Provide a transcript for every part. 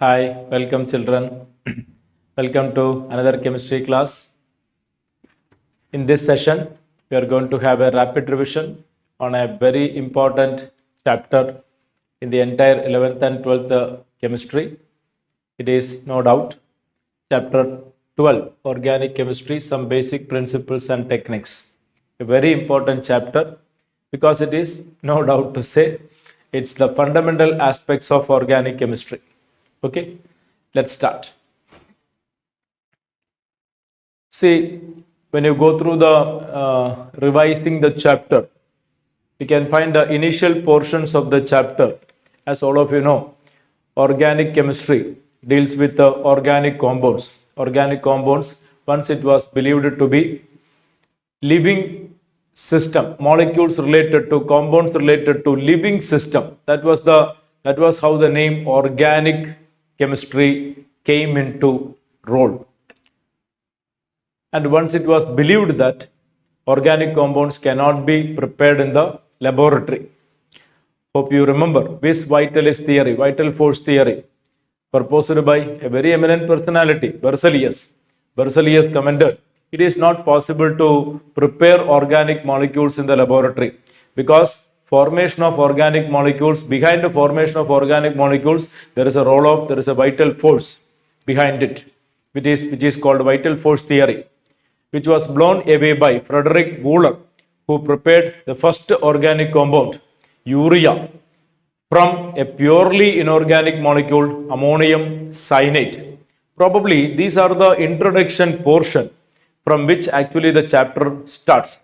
Hi, welcome children. Welcome to another chemistry class. In this session, we are going to have a rapid revision on a very important chapter in the entire 11th and 12th chemistry. It is no doubt chapter 12, Organic Chemistry, some basic principles and techniques. A very important chapter because it is no doubt to say it's the fundamental aspects of organic chemistry. Okay, let's start. See, when you go through the revising the chapter, you can find the initial portions of the chapter. As all of you know, organic chemistry deals with the organic compounds. Organic compounds, once it was believed to be living system, molecules related to compounds related to living system. That was how the name organic chemistry came into role. And once it was believed that organic compounds cannot be prepared in the laboratory. Hope you remember vis vitalis theory, vital force theory, proposed by a very eminent personality, Berzelius. Berzelius commented, it is not possible to prepare organic molecules in the laboratory because formation of organic molecules, behind the formation of organic molecules, there is a vital force behind it, which is called vital force theory, which was blown away by Frederick Wöhler, who prepared the first organic compound, urea, from a purely inorganic molecule, ammonium cyanate. Probably these are the introduction portion from which actually the chapter starts.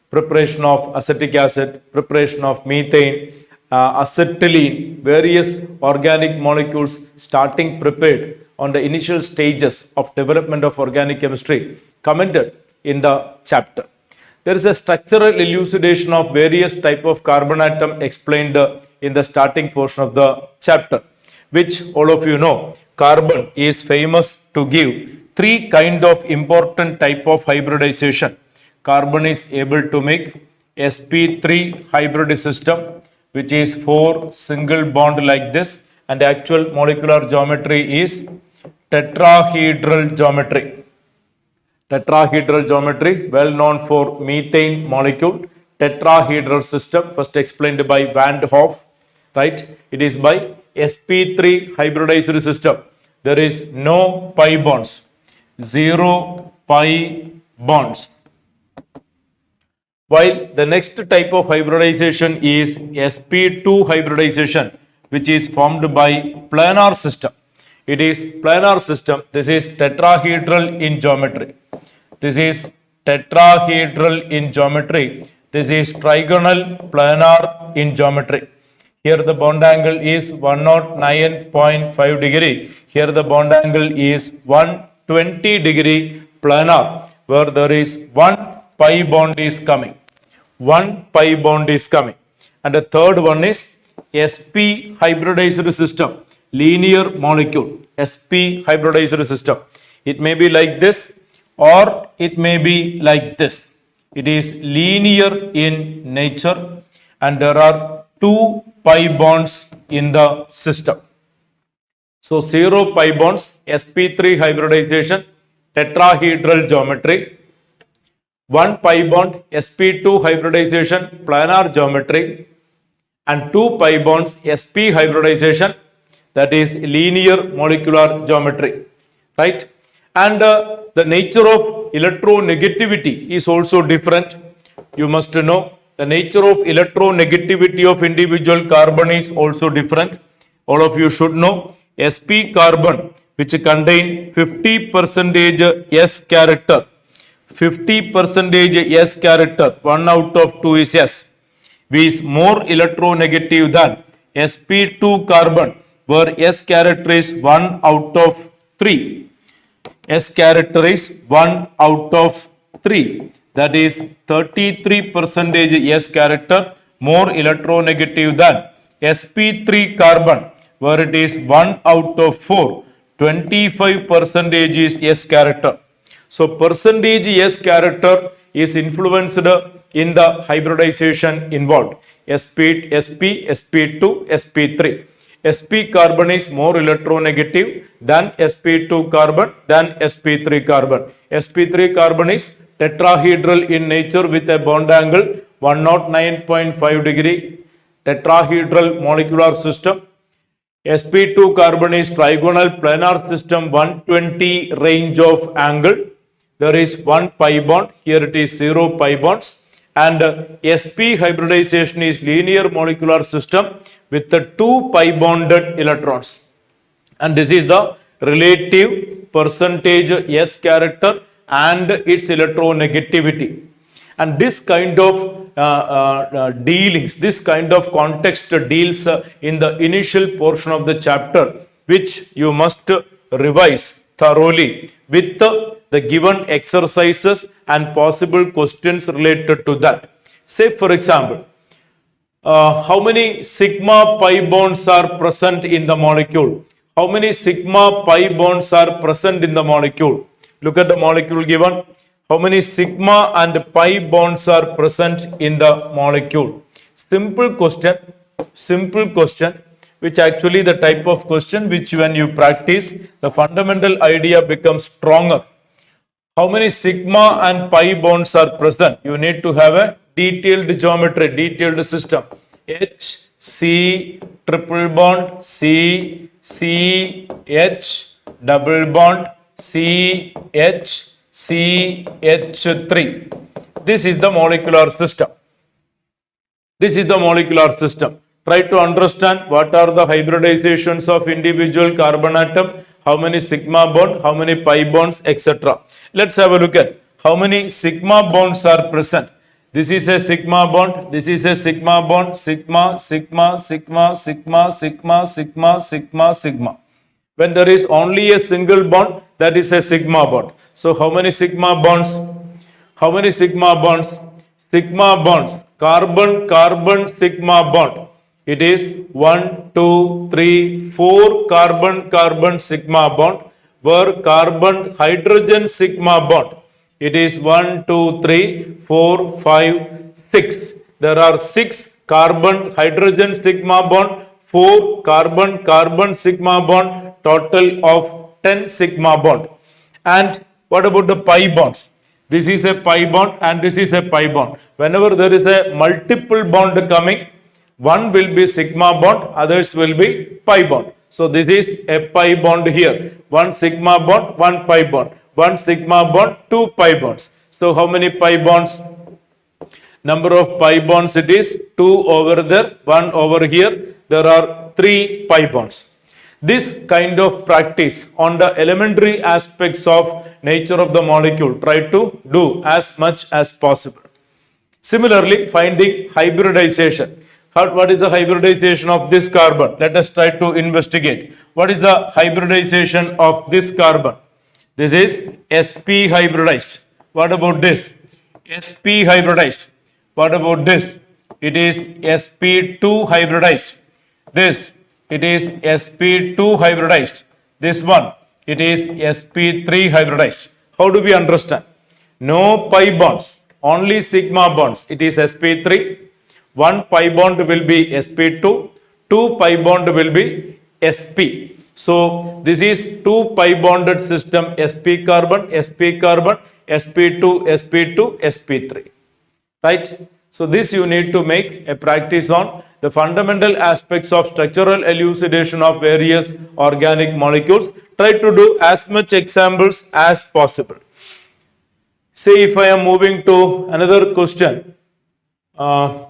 Preparation of acetic acid, preparation of methane, acetylene, various organic molecules starting prepared on the initial stages of development of organic chemistry commented in the chapter. There is a structural elucidation of various type of carbon atom explained in the starting portion of the chapter, which all of you know, carbon is famous to give three kind of important type of hybridization. Carbon is able to make sp3 hybrid system, which is 4 single bond like this, and the actual molecular geometry is tetrahedral geometry. Tetrahedral geometry, well known for methane molecule, tetrahedral system, first explained by Van Hoff, right? It is by sp3 hybridized system. There is no pi bonds, 0 pi bonds. While the next type of hybridization is sp2 hybridization, which is formed by planar system. It is planar system. This is tetrahedral in geometry. This is tetrahedral in geometry. This is trigonal planar in geometry. Here the bond angle is 109.5 degree. Here the bond angle is 120 degree planar, where there is one pi bond is coming. One pi bond is coming. And the third one is sp hybridized system, linear molecule, sp hybridized system. It may be like this or it may be like this. It is linear in nature and there are two pi bonds in the system. So 0 pi bonds, sp3 hybridization, tetrahedral geometry. 1 pi bond, sp2 hybridization, planar geometry, and 2 pi bonds, sp hybridization, that is linear molecular geometry, right? And the nature of electronegativity is also different. You must know the nature of electronegativity of individual carbon is also different. All of you should know sp carbon, which contain 50% S character, 50% S character, 1 out of 2 is S, is more electronegative than sp2 carbon, where S character is 1 out of 3. S character is 1 out of 3. That is 33% S character, more electronegative than sp3 carbon, where it is 1 out of 4. 25% is S character. So percentage S character is influenced in the hybridization involved. SP, sp2, sp3. sp carbon is more electronegative than sp2 carbon than sp3 carbon. sp3 carbon is tetrahedral in nature with a bond angle 109.5 degree, tetrahedral molecular system. sp2 carbon is trigonal planar system 120 range of angle. There is one pi bond, here it is 0 pi bonds. And sp hybridization is linear molecular system with the 2 pi bonded electrons. And this is the relative percentage S character and its electronegativity. And this kind of dealings, this kind of context deals in the initial portion of the chapter, which you must revise thoroughly with the given exercises and possible questions related to that. Say, for example, how many sigma pi bonds are present in the molecule? How many sigma pi bonds are present in the molecule? Look at the molecule given. How many sigma and pi bonds are present in the molecule? Simple question, which actually the type of question which when you practice, the fundamental idea becomes stronger. How many sigma and pi bonds are present? You need to have a detailed geometry, detailed system. H, C, triple bond, C, C, H, double bond, C, H, CH3. This is the molecular system. This is the molecular system. Try to understand what are the hybridizations of individual carbon atom, how many sigma bond, how many pi bonds, etc. Let's have a look at how many sigma bonds are present. This is a sigma bond, this is a sigma bond, sigma, sigma, sigma, sigma, sigma, sigma, sigma, sigma. When there is only a single bond, that is a sigma bond. So how many sigma bonds? How many sigma bonds? Sigma bonds. Carbon, carbon, sigma bond. It is 1, 2, 3, 4 carbon, carbon, sigma bond. Where carbon, hydrogen, sigma bond. It is 1, 2, 3, 4, 5, 6. There are 6 carbon, hydrogen, sigma bond, 4 carbon, carbon, sigma bond, total of 10 sigma bond. And what about the pi bonds? This is a pi bond and this is a pi bond. Whenever there is a multiple bond coming, one will be sigma bond, others will be pi bond. So this is a pi bond here. One sigma bond, one pi bond. One sigma bond, two pi bonds. So how many pi bonds? Number of pi bonds it is 2 over there, 1 over here. There are 3 pi bonds. This kind of practice on the elementary aspects of nature of the molecule, try to do as much as possible. Similarly, finding hybridization. What is the hybridization of this carbon? Let us try to investigate. What is the hybridization of this carbon? This is sp hybridized. What about this? sp hybridized. What about this? It is sp2 hybridized. This, it is sp2 hybridized. This one, it is sp3 hybridized. How do we understand? No pi bonds, only sigma bonds. It is sp3. One pi bond will be sp2. Two pi bond will be sp. So this is 2 pi bonded system, sp carbon, sp2, sp2, sp3. Right? So this you need to make a practice on the fundamental aspects of structural elucidation of various organic molecules. Try to do as much examples as possible. Say if I am moving to another question, the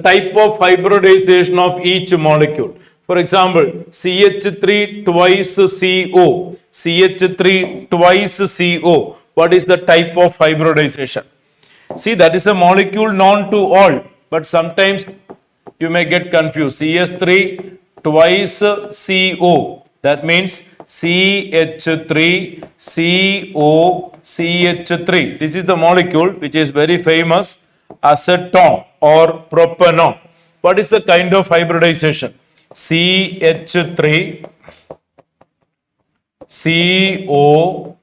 type of hybridization of each molecule. For example, CH3 twice CO, CH3 twice CO. What is the type of hybridization? See, that is a molecule known to all, but sometimes you may get confused. CH3 twice CO. That means CH3 CO CH3. This is the molecule which is very famous, acetone or propanone. What is the kind of hybridization? CH3 CO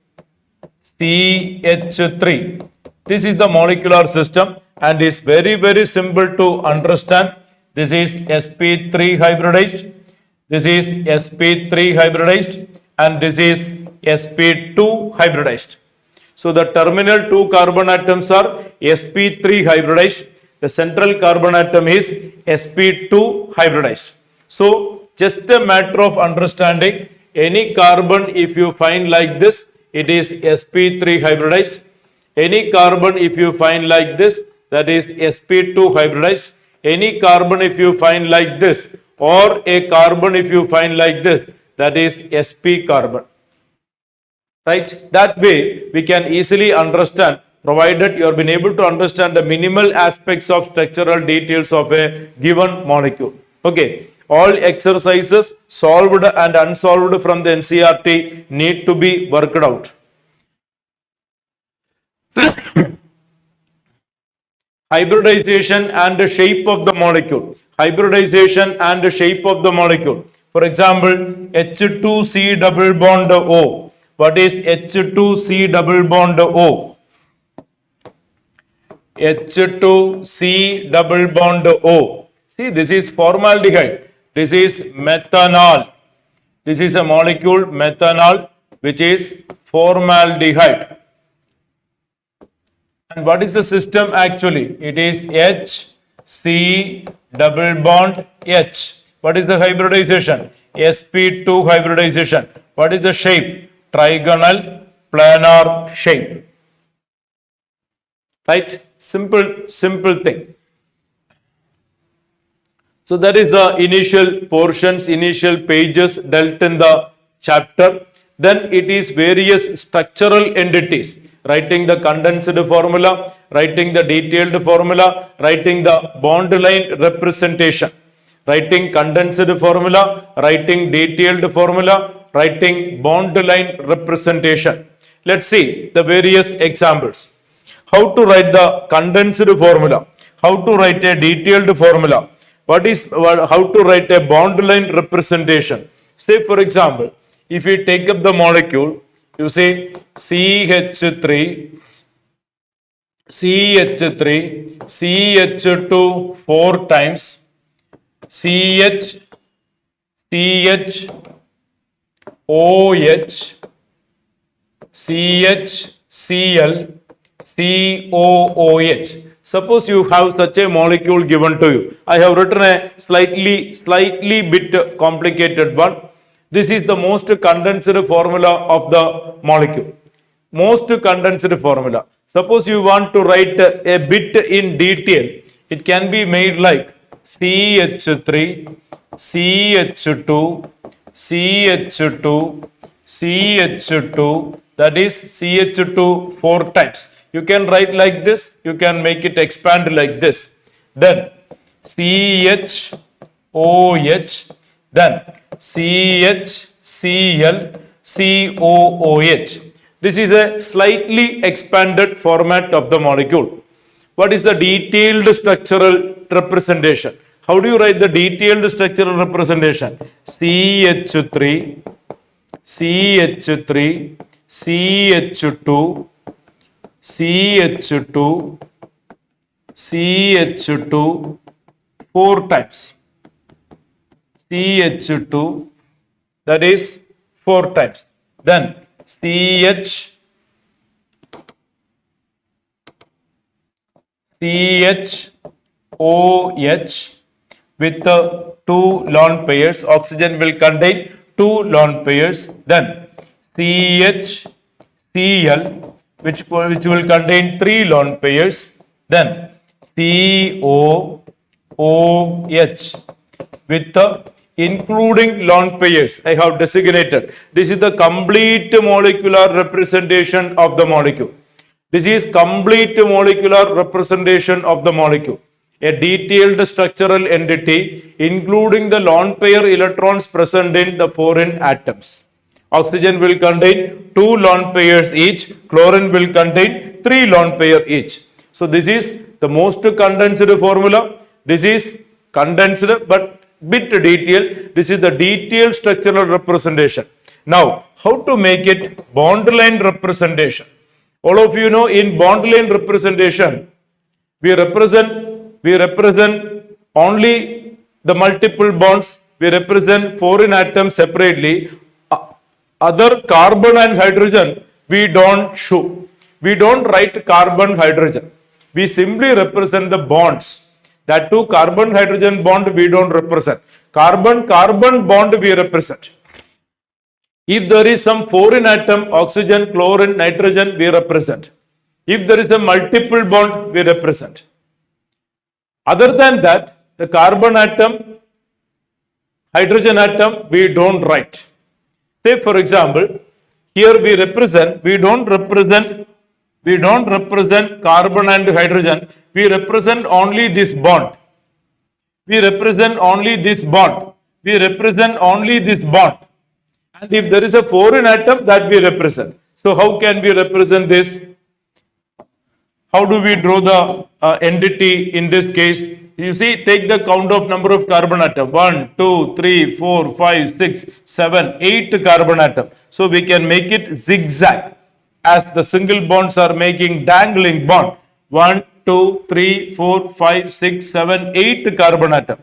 CH3. This is the molecular system and is very simple to understand. This is sp3 hybridized. This is sp3 hybridized and this is sp2 hybridized. So the terminal two carbon atoms are sp3 hybridized. The central carbon atom is sp2 hybridized. So just a matter of understanding, any carbon if you find like this, it is sp3 hybridized. Any carbon if you find like this, that is sp2 hybridized. Any carbon if you find like this, or a carbon if you find like this, that is sp carbon. Right? That way we can easily understand, provided you have been able to understand the minimal aspects of structural details of a given molecule. Okay. All exercises solved and unsolved from the NCERT need to be worked out. Hybridization and the shape of the molecule. Hybridization and the shape of the molecule. For example, H2C double bond O. What is H2C double bond O? H2C double bond O. See, this is formaldehyde. This is methanol. This is a molecule methanol, which is formaldehyde. And what is the system actually? It is HC double bond H. What is the hybridization? sp2 hybridization. What is the shape? Trigonal planar shape. Right? Simple thing. So that is the initial portions, initial pages dealt in the chapter. Then it is various structural entities. Writing the condensed formula, writing the detailed formula, writing the bond line representation. Writing condensed formula, writing detailed formula, writing bond line representation. Let's see the various examples. How to write the condensed formula, how to write a detailed formula, how to write a bond line representation. Say for example, if you take up the molecule, you say CH3, CH2 4 times, CH, OH, CHCl, COOH. Suppose you have such a molecule given to you. I have written a slightly bit complicated one. This is the most condensed formula of the molecule. Most condensed formula. Suppose you want to write a bit in detail. It can be made like CH3, CH2, CH2, CH2, that is CH2 4 times. You can write like this, you can make it expand like this. Then CHOH, then CHCl, COOH. This is a slightly expanded format of the molecule. What is the detailed structural representation? How do you write the detailed structural representation? CH3, CH3, CH2, CH2, CH2 4 times. CH2, that is 4 times. Then CH, CHOH with 2 lone pairs. Oxygen will contain 2 lone pairs. Then CHCl, which will contain 3 lone pairs. Then COOH with including lone pairs. I have designated. This is the complete molecular representation of the molecule. This is complete molecular representation of the molecule. A detailed structural entity including the lone pair electrons present in the foreign atoms. Oxygen will contain 2 lone pairs each. Chlorine will contain 3 lone pair each. So this is the most condensed formula. This is condensed but bit detailed. This is the detailed structural representation. Now, how to make it bond line representation? All of you know, in bond line representation, we represent only the multiple bonds we represent foreign atoms separately. Other carbon and hydrogen, we don't show. We don't write carbon, hydrogen. We simply represent the bonds. That too, carbon, hydrogen bond, we don't represent. Carbon, carbon bond, we represent. If there is some foreign atom, oxygen, chlorine, nitrogen, we represent. If there is a multiple bond, we represent. Other than that, the carbon atom, hydrogen atom, we don't write. Say for example, here we represent, we don't represent carbon and hydrogen, we represent only this bond. We represent only this bond. We represent only this bond. And if there is a foreign atom, that we represent. So how can we represent this? How do we draw the entity in this case? You see, take the count of number of carbon atom. 1, 2, 3, 4, 5, 6, 7, 8 carbon atom. So we can make it zigzag as the single bonds are making dangling bond. 1, 2, 3, 4, 5, 6, 7, 8 carbon atom.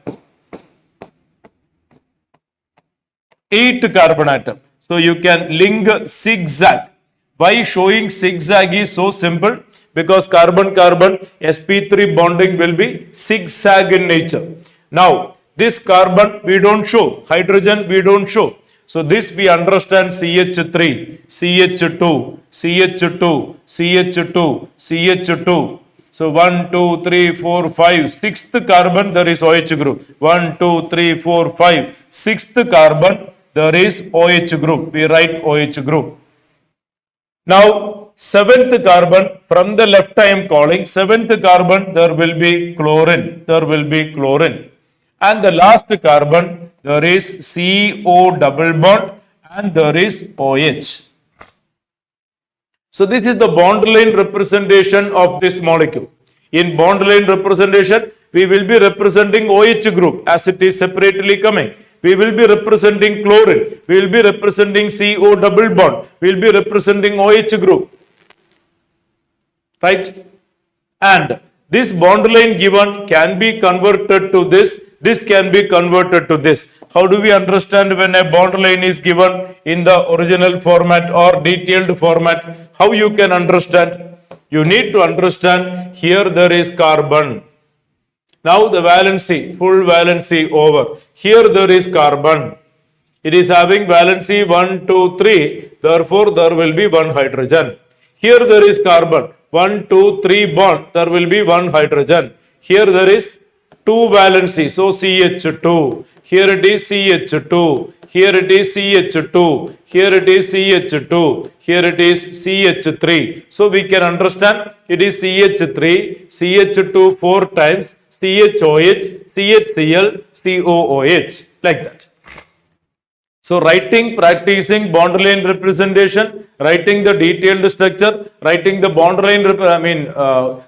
8 carbon atom. So you can link zigzag. Why showing zigzag is so simple? Because carbon-carbon sp3 bonding will be zigzag in nature. Now, this carbon we don't show, hydrogen we don't show. So this we understand CH3, CH2, CH2, CH2, CH2. So 1, 2, 3, 4, 5, 6th carbon there is OH group. 1, 2, 3, 4, 5, 6th carbon there is OH group. We write OH group. Now, 7th carbon, from the left I am calling, 7th carbon, there will be chlorine, there will be chlorine. And the last carbon, there is CO double bond and there is OH. So this is the bond line representation of this molecule. In bond line representation, we will be representing OH group as it is separately coming. We will be representing chlorine, we will be representing CO double bond, we will be representing OH group. Right? And this bond line given can be converted to this can be converted to this. How do we understand when a bond line is given in the original format or detailed format? How you can understand? You need to understand here there is carbon. Now the valency, full valency over. Here there is carbon. It is having valency 1, 2, 3. Therefore, there will be one hydrogen. Here there is carbon. 1, 2, 3 bond. There will be one hydrogen. Here there is 2 valency. So CH2. Here it is CH2. Here it is CH2. Here it is CH2. Here it is CH3. So we can understand it is CH3, CH2 4 times, CHOH, CHCl, COOH, like that. So writing, practicing bond line representation, writing the detailed structure, writing the bond line,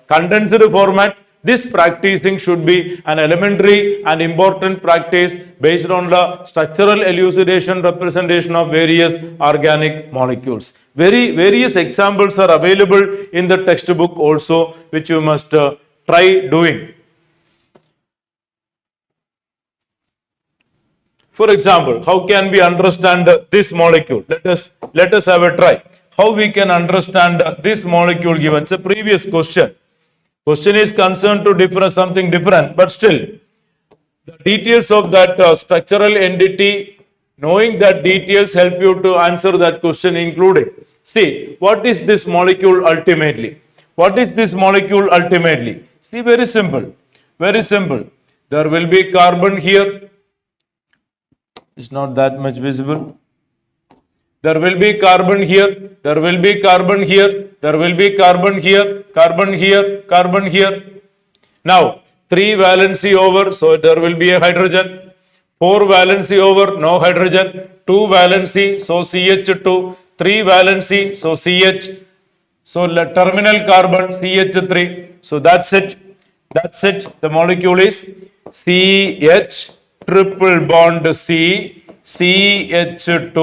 condensed format, this practicing should be an elementary and important practice based on the structural elucidation representation of various organic molecules. Various examples are available in the textbook also, which you must try doing. For example, how can we understand this molecule? Let us have a try. How we can understand this molecule given? It's a previous question. Question is concerned to something different, but still, the details of that structural entity, knowing that details help you to answer that question, including. See, what is this molecule ultimately? What is this molecule ultimately? See, very simple. Very simple. There will be carbon here. It's not that much visible. There will be carbon here, there will be carbon here, there will be carbon here, carbon here, carbon here. Now, 3 valency over, so there will be a hydrogen. 4 valency over, no hydrogen. 2 valency, so CH2. 3 valency, so CH. So terminal carbon, CH3. So that's it. That's it. The molecule is CH triple bond C, CH2,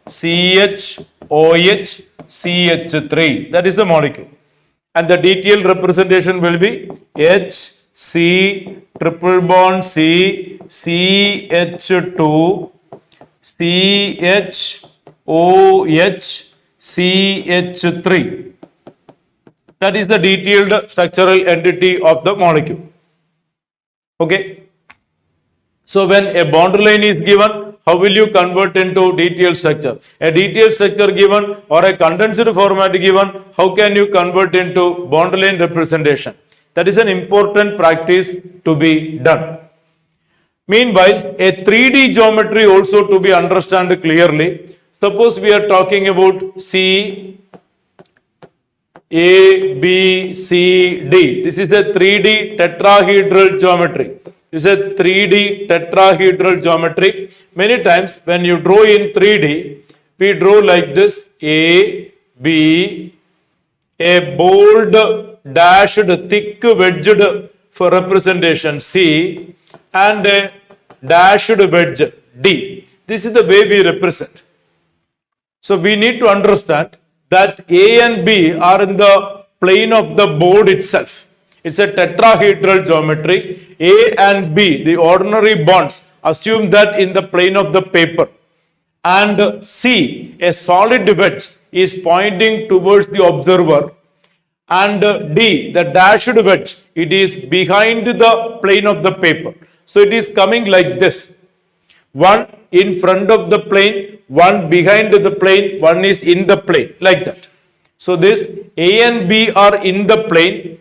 CHOH, CH3. That is the molecule. And the detailed representation will be H, C, triple bond C, CH2, CHOH, CH3. That is the detailed structural entity of the molecule. Okay. So when a bond line is given, how will you convert into detailed structure? A detailed structure given or a condensed format given, how can you convert into bond line representation? That is an important practice to be done. Meanwhile, a 3D geometry also to be understood clearly. Suppose we are talking about C, A, B, C, D. This is the 3D tetrahedral geometry. This is a 3D tetrahedral geometry. Many times when you draw in 3D, we draw like this: A, B, a bold, dashed, thick, wedged for representation C, and a dashed wedge D. This is the way we represent. So we need to understand that A and B are in the plane of the board itself. It's a tetrahedral geometry. A and B, the ordinary bonds, assume that in the plane of the paper. And C, a solid wedge, is pointing towards the observer. And D, the dashed wedge, it is behind the plane of the paper. So it is coming like this. One in front of the plane, one behind the plane, one is in the plane, like that. So this A and B are in the plane.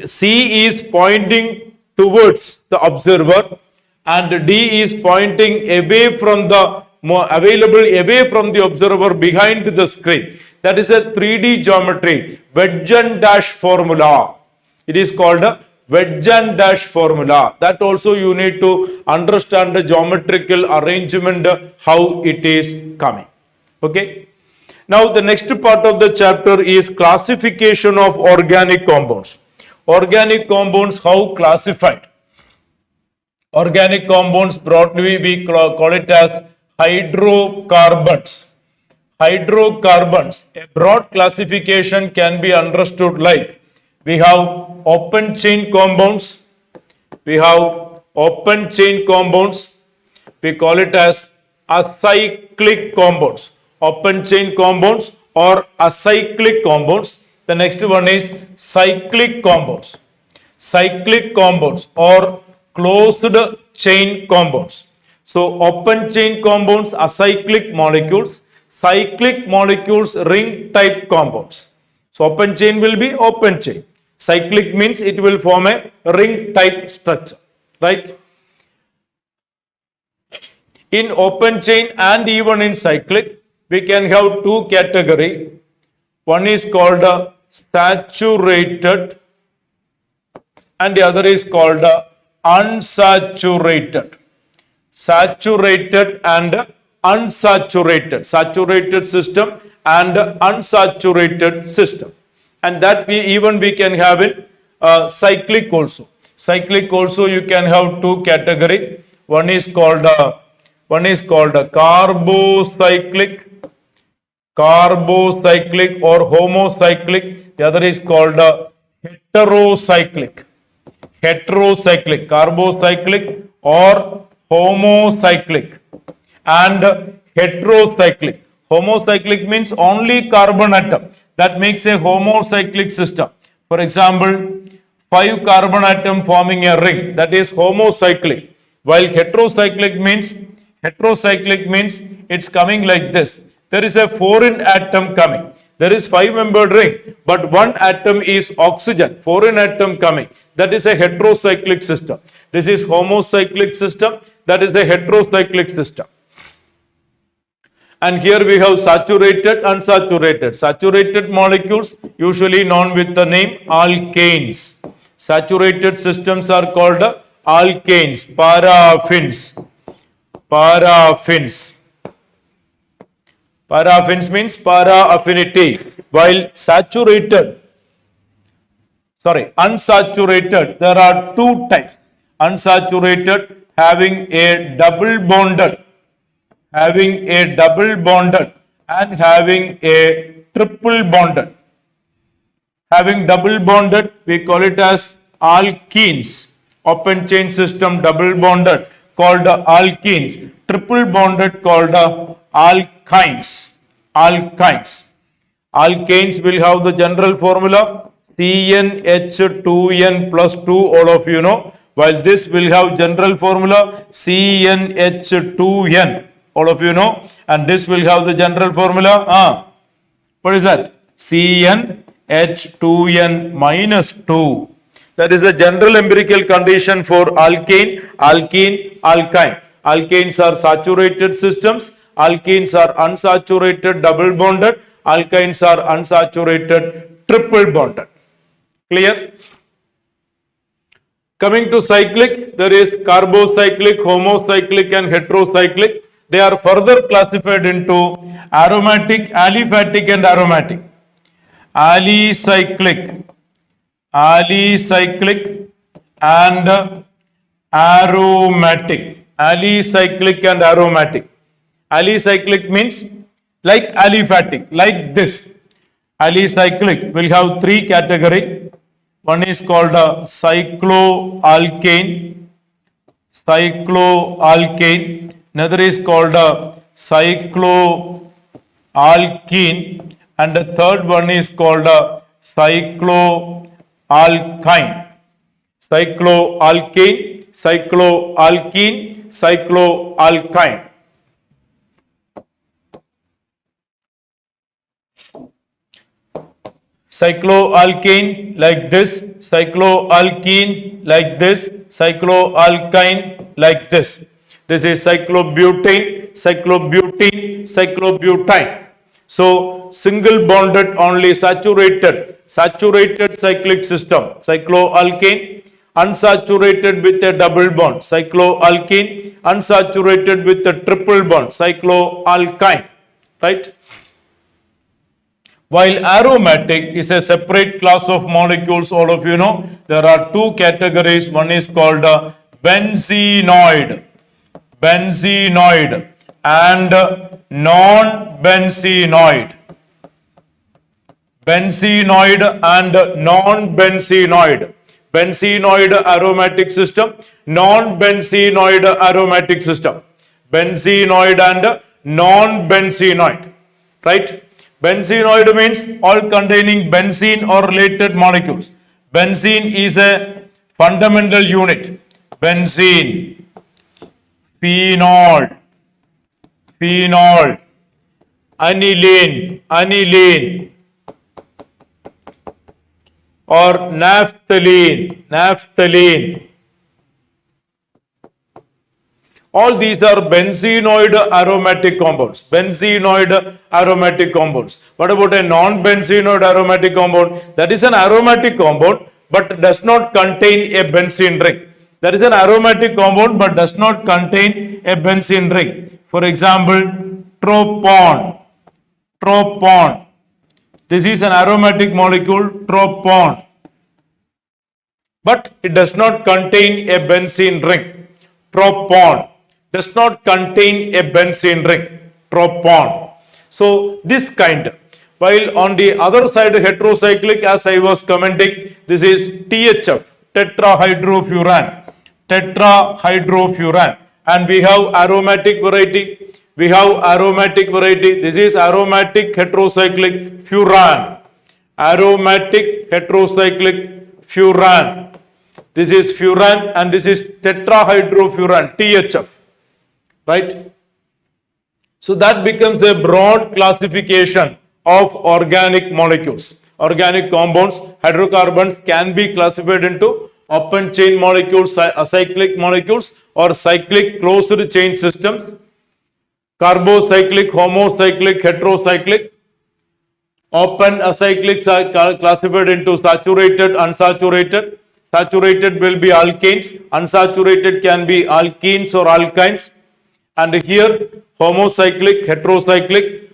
C is pointing towards the observer and D is pointing away from the away from the observer behind the screen. That is a 3D geometry, wedge and dash formula. It is called a wedge and dash formula. That also you need to understand the geometrical arrangement, how it is coming. Okay. Now the next part of the chapter is classification of organic compounds. Organic compounds, how classified? Organic compounds, broadly we call it as hydrocarbons. Hydrocarbons, a broad classification can be understood like: we have open chain compounds, we call it as acyclic compounds, open chain compounds or acyclic compounds. The next one is cyclic compounds or closed chain compounds. So open chain compounds, acyclic molecules, cyclic molecules, ring type compounds. So open chain will be open chain. Cyclic means it will form a ring type structure, right? In open chain and even in cyclic, we can have two categories. One is called saturated and the other is called unsaturated. Saturated and unsaturated. Saturated system and unsaturated system. And that we can have in cyclic also. Cyclic also you can have two categories. One is called carbocyclic or homocyclic. The other is called heterocyclic. Carbocyclic or homocyclic and heterocyclic. Homocyclic means only carbon atom. That makes a homocyclic system. For example, 5 carbon atom forming a ring, that is homocyclic. While heterocyclic means it's coming like this. There is a foreign atom coming. There is 5-membered ring, but one atom is oxygen, foreign atom coming. That is a heterocyclic system. This is homocyclic system. That is a heterocyclic system. And here we have saturated, unsaturated. Saturated molecules usually known with the name alkanes. Saturated systems are called alkanes, paraffins. Paraffins means para affinity. While unsaturated, there are two types. Unsaturated having a double bonded and having a triple bonded. Having double bonded, we call it as alkenes. Open chain system, double bonded, called alkenes. Triple bonded, called alkynes. Alkynes. Alkanes will have the general formula CnH2n plus 2, all of you know, while this will have general formula CnH2n, all of you know, and this will have the general formula, what is that? CnH2n minus 2. That is the general empirical condition for alkane, alkene, alkyne. Alkanes are saturated systems, alkenes are unsaturated double bonded, alkynes are unsaturated triple bonded. Clear? Coming to cyclic, there is carbocyclic, homocyclic and heterocyclic. They are further classified into aromatic, aliphatic and aromatic. Alicyclic and aromatic. Alicyclic and aromatic. Alicyclic means like aliphatic, like this. Alicyclic will have three categories. One is called a cycloalkane. Another is called a cycloalkene. And the third one is called a cycloalkyne. Cycloalkane, cycloalkene, cycloalkyne. Cycloalkane like this, cycloalkene like this, cycloalkyne like this. This is cyclobutane, cyclobutene. So single bonded only saturated cyclic system, cycloalkane, unsaturated with a double bond, cycloalkene, unsaturated with a triple bond, cycloalkyne, right? While aromatic is a separate class of molecules, all of you know, there are two categories. One is called benzenoid and non-benzenoid. Benzenoid and non-benzenoid. Benzenoid aromatic system, non-benzenoid aromatic system. Benzenoid and non-benzenoid, right? Benzenoid means all containing benzene or related molecules. Benzene is a fundamental unit. Benzene, phenol, aniline, or naphthalene. All these are benzenoid aromatic compounds. What about a non-benzenoid aromatic compound? That is an aromatic compound but does not contain a benzene ring. That is an aromatic compound but does not contain a benzene ring. For example, tropon. This is an aromatic molecule, tropon, but it does not contain a benzene ring. Tropon does not contain a benzene ring. Tropon. So this kind. While on the other side, heterocyclic, as I was commenting, this is THF, tetrahydrofuran, and we have aromatic variety. This is aromatic heterocyclic furan. This is furan and this is tetrahydrofuran, THF, right? So that becomes a broad classification of organic molecules. Organic compounds, hydrocarbons can be classified into open chain molecules, acyclic molecules, or cyclic closed chain systems. Carbocyclic, homocyclic, heterocyclic. Open acyclics are classified into saturated, unsaturated. Saturated will be alkanes, unsaturated can be alkenes or alkynes. And here homocyclic, heterocyclic.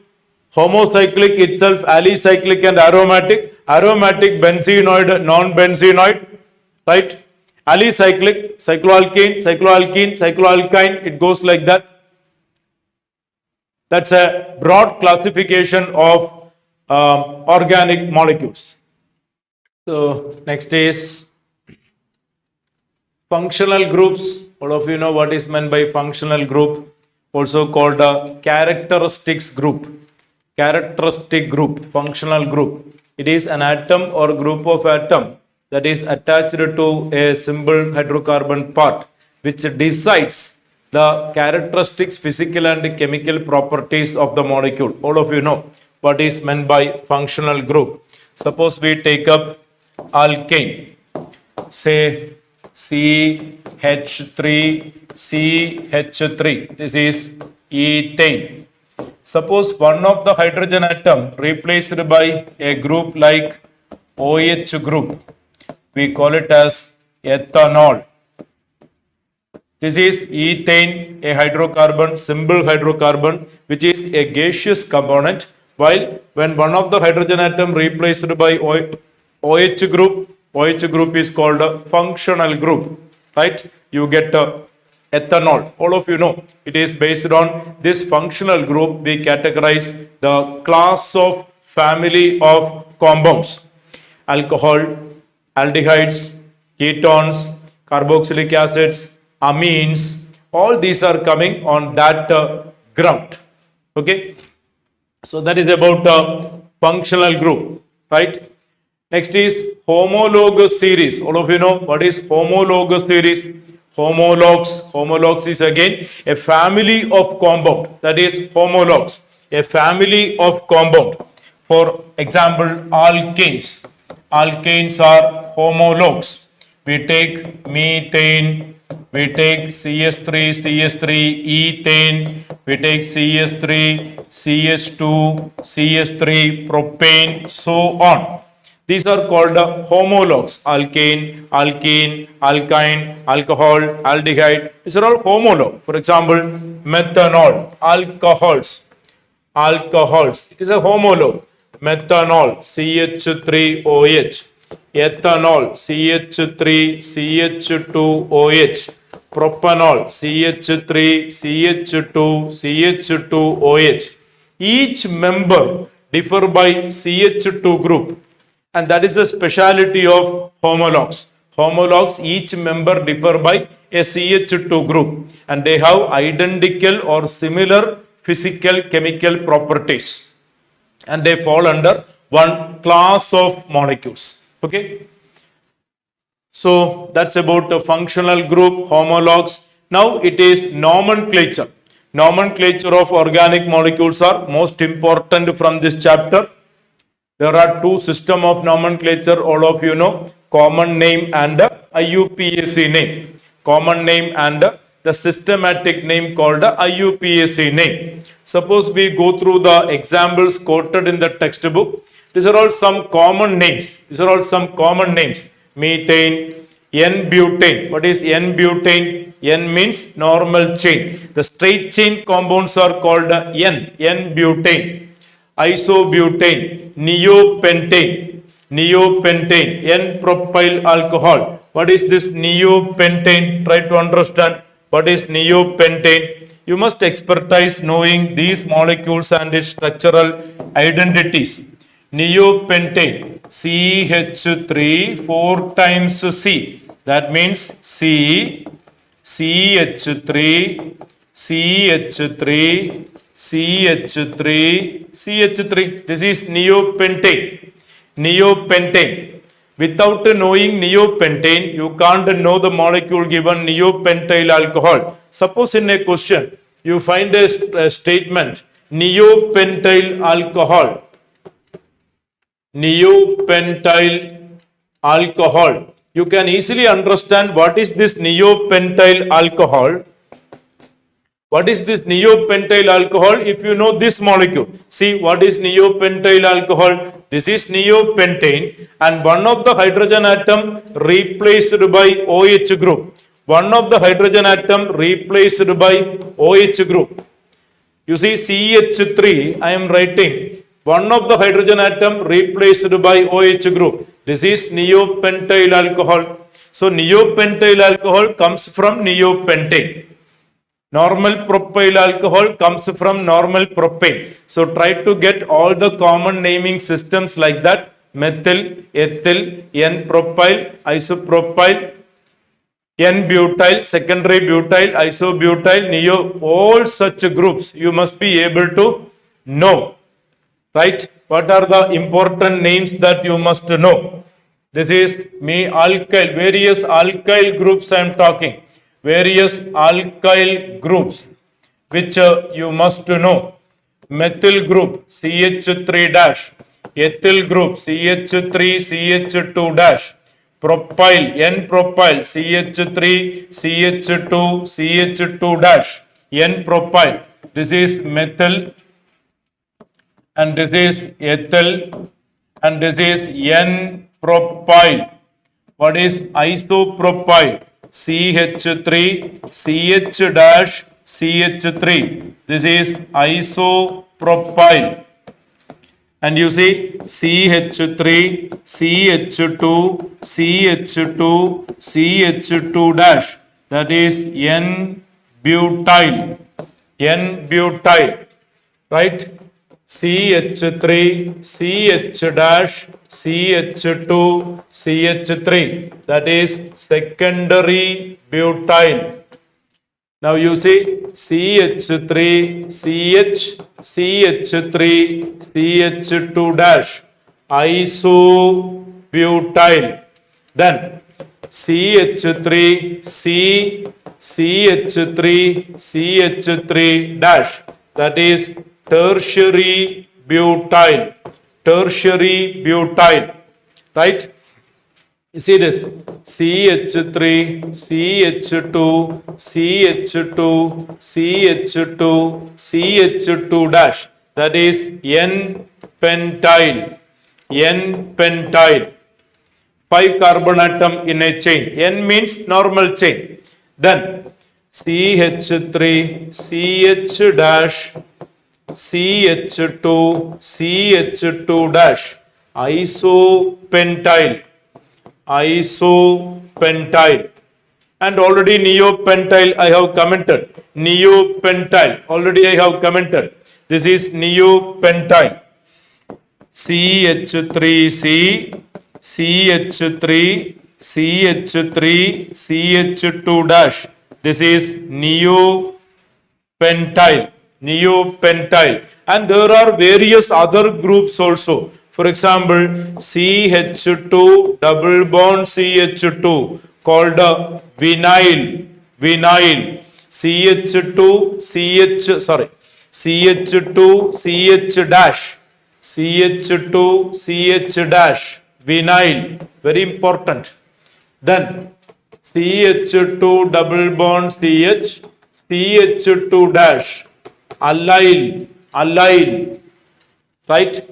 Homocyclic itself alicyclic and aromatic. Aromatic benzenoid, non-benzenoid, right? Alicyclic, cycloalkane, cycloalkyne, it goes like that. That's a broad classification of organic molecules. So next is Functional groups, all of you know what is meant by functional group, also called a characteristics group. Characteristic group, functional group. It is an atom or group of atom that is attached to a simple hydrocarbon part which decides the characteristics, physical and chemical properties of the molecule. All of you know what is meant by functional group. Suppose we take up alkane, say CH3, this is ethane. Suppose one of the hydrogen atom replaced by a group like OH group, we call it as ethanol. This is ethane, a hydrocarbon, simple hydrocarbon, which is a gaseous component, while when one of the hydrogen atom replaced by OH group is called a functional group, right? You get ethanol. All of you know it is based on this functional group. We categorize the class of family of compounds: alcohol, aldehydes, ketones, carboxylic acids, amines. All these are coming on that ground. Okay, so that is about functional group, right? Next is homologous series. All of you know what is homologous series. Homologues is again a family of compound, that is homologues, a family of compound. For example, alkanes are homologues. We take methane, we take CH3, ethane, we take CH3, CH2, CH3, propane, so on. These are called homologues: alkane, alkene, alkyne, alcohol, aldehyde. These are all homologue. For example, methanol, alcohols. It is a homologue. Methanol, CH3OH. Ethanol, CH3CH2OH. Propanol, CH3CH2CH2OH. Each member differ by CH2 group. And that is the speciality of homologues. Homologues, each member differ by a CH2 group, and they have identical or similar physical chemical properties, and they fall under one class of molecules. Okay, so that's about the functional group, homologues. Now it is nomenclature. Nomenclature of organic molecules are most important from this chapter. There are two systems of nomenclature, all of you know: common name and IUPAC name. Common name and the systematic name called IUPAC name. Suppose we go through the examples quoted in the textbook. These are all some common names. Methane, N-butane. What is N-butane? N means normal chain. The straight chain compounds are called N-butane. Isobutane, neopentane, N-propyl alcohol. What is this neopentane? Try to understand what is neopentane. You must expertise knowing these molecules and its structural identities. Neopentane, CH3 4 times C. That means C, CH3, CH3, CH3. This is neopentane. Without knowing neopentane, you can't know the molecule given neopentyl alcohol. Suppose in a question, you find a statement, neopentyl alcohol. You can easily understand what is this neopentyl alcohol. What is this neopentyl alcohol? If you know this molecule, see what is neopentyl alcohol. This is neopentane, and one of the hydrogen atom replaced by OH group. You see CH3, I am writing one of the hydrogen atom replaced by OH group. This is neopentyl alcohol. So neopentyl alcohol comes from neopentane. Normal propyl alcohol comes from normal propane. So try to get all the common naming systems like that: methyl, ethyl, N-propyl, isopropyl, N-butyl, secondary butyl, isobutyl, neo, all such groups you must be able to know. Right? What are the important names that you must know? This is alkyl, various alkyl groups I am talking. Various alkyl groups which you must know. Methyl group CH3 dash, ethyl group CH3 CH2 dash, propyl N-propyl CH3 CH2 CH2 dash, N-propyl. This is methyl and this is ethyl and this is N-propyl. What is isopropyl? CH3 CH dash CH3. This is isopropyl. And you see CH3 CH2 CH2 CH2 dash. That is N-butyl. N-butyl. Right? CH3 CH dash CH2 CH3. That is secondary butyl. Now you see CH3 CH CH3 CH2 dash isobutyl. Then CH3 C CH3 CH3 dash. That is tertiary butyl. Tertiary butyl. Right? You see this CH3 CH2 CH2 CH2 CH2 dash. That is N-pentyl. N-pentyl. 5 carbon atom in a chain. N means normal chain. Then CH3 CH dash CH2 CH2 dash isopentyl. Isopentyl. And already neopentyl I have commented. Neopentyl already I have commented. This is neopentyl. CH3C CH3 CH3 CH2 dash. This is neopentyl. Neopentyl. And there are various other groups also. For example, CH2 double bond CH2 called vinyl. Vinyl. CH2 CH dash. CH2 CH dash. Vinyl. Very important. Then CH2 double bond CH CH2 dash. Allyl. Allyl. Right?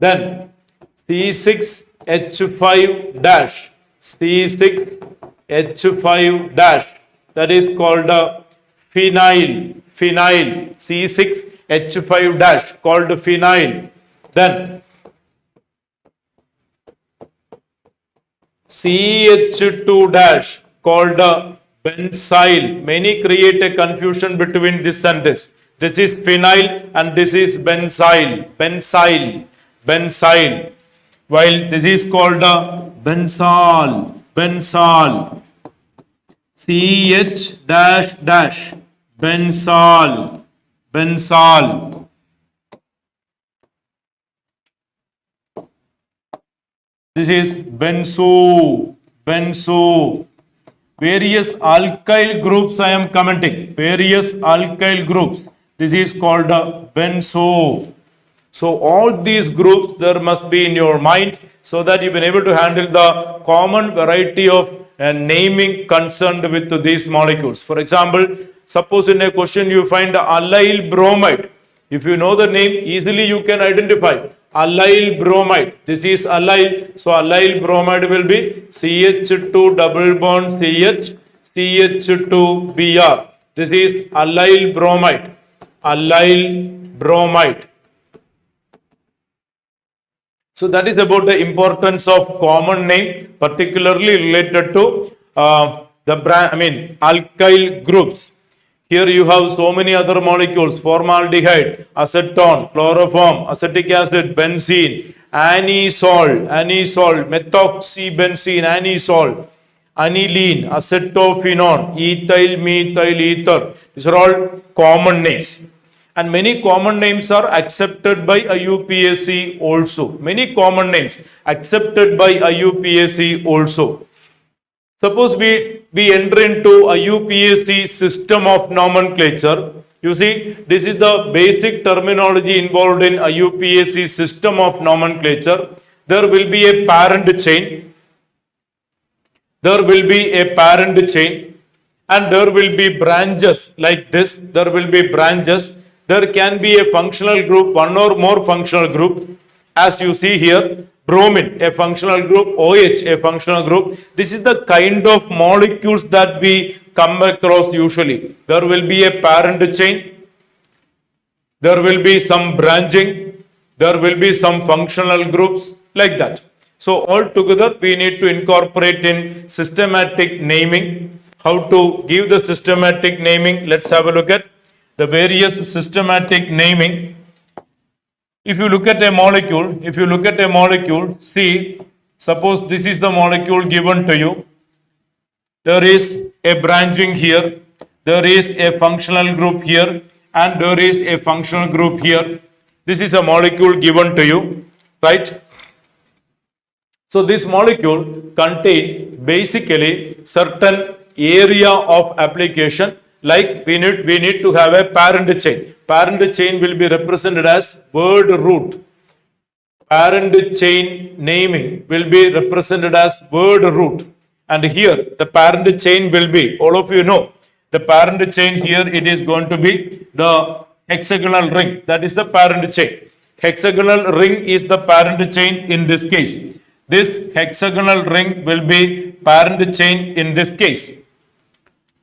Then C6H5 dash. C6H5 dash. That is called phenyl. Phenyl. C6H5 dash called phenyl. Then CH2 dash called benzyl. Many create a confusion between this and this. This is phenyl and this is benzyl. Benzyl. Benzyl. While this is called benzol. Benzol. CH dash dash. Benzol. Benzol. This is benzo. Benzo. Various alkyl groups I am commenting. Various alkyl groups. This is called benzo. So all these groups there must be in your mind so that you've been able to handle the common variety of naming concerned with these molecules. For example, suppose in a question you find allyl bromide. If you know the name, easily you can identify. Allyl bromide. This is allyl. So allyl bromide will be CH2 double bond CH CH2 Br. This is allyl bromide. Allyl bromide. So that is about the importance of common name, particularly related to alkyl groups. Here you have so many other molecules: formaldehyde, acetone, chloroform, acetic acid, benzene, anisole, methoxybenzene, anisole, aniline, acetophenone, ethyl, methyl ether. These are all common names. And many common names are accepted by IUPAC also. Many common names accepted by IUPAC also. Suppose we enter into IUPAC system of nomenclature. You see, this is the basic terminology involved in IUPAC system of nomenclature. There will be a parent chain. There will be a parent chain. And there will be branches like this. There will be branches. There can be a functional group, one or more functional group. As you see here, bromine, a functional group, OH, a functional group. This is the kind of molecules that we come across usually. There will be a parent chain. There will be some branching. There will be some functional groups like that. So altogether, we need to incorporate in systematic naming. How to give the systematic naming? Let's have a look at the various systematic naming. If you look at a molecule, see, suppose this is the molecule given to you. There is a branching here, there is a functional group here, and there is a functional group here. This is a molecule given to you, right? So this molecule contains basically certain area of application. Like we need to have a parent chain. Parent chain will be represented as word root. Parent chain naming will be represented as word root. And here the parent chain will be, all of you know, the parent chain here, it is going to be the hexagonal ring. That is the parent chain. Hexagonal ring is the parent chain in this case. This hexagonal ring will be parent chain in this case.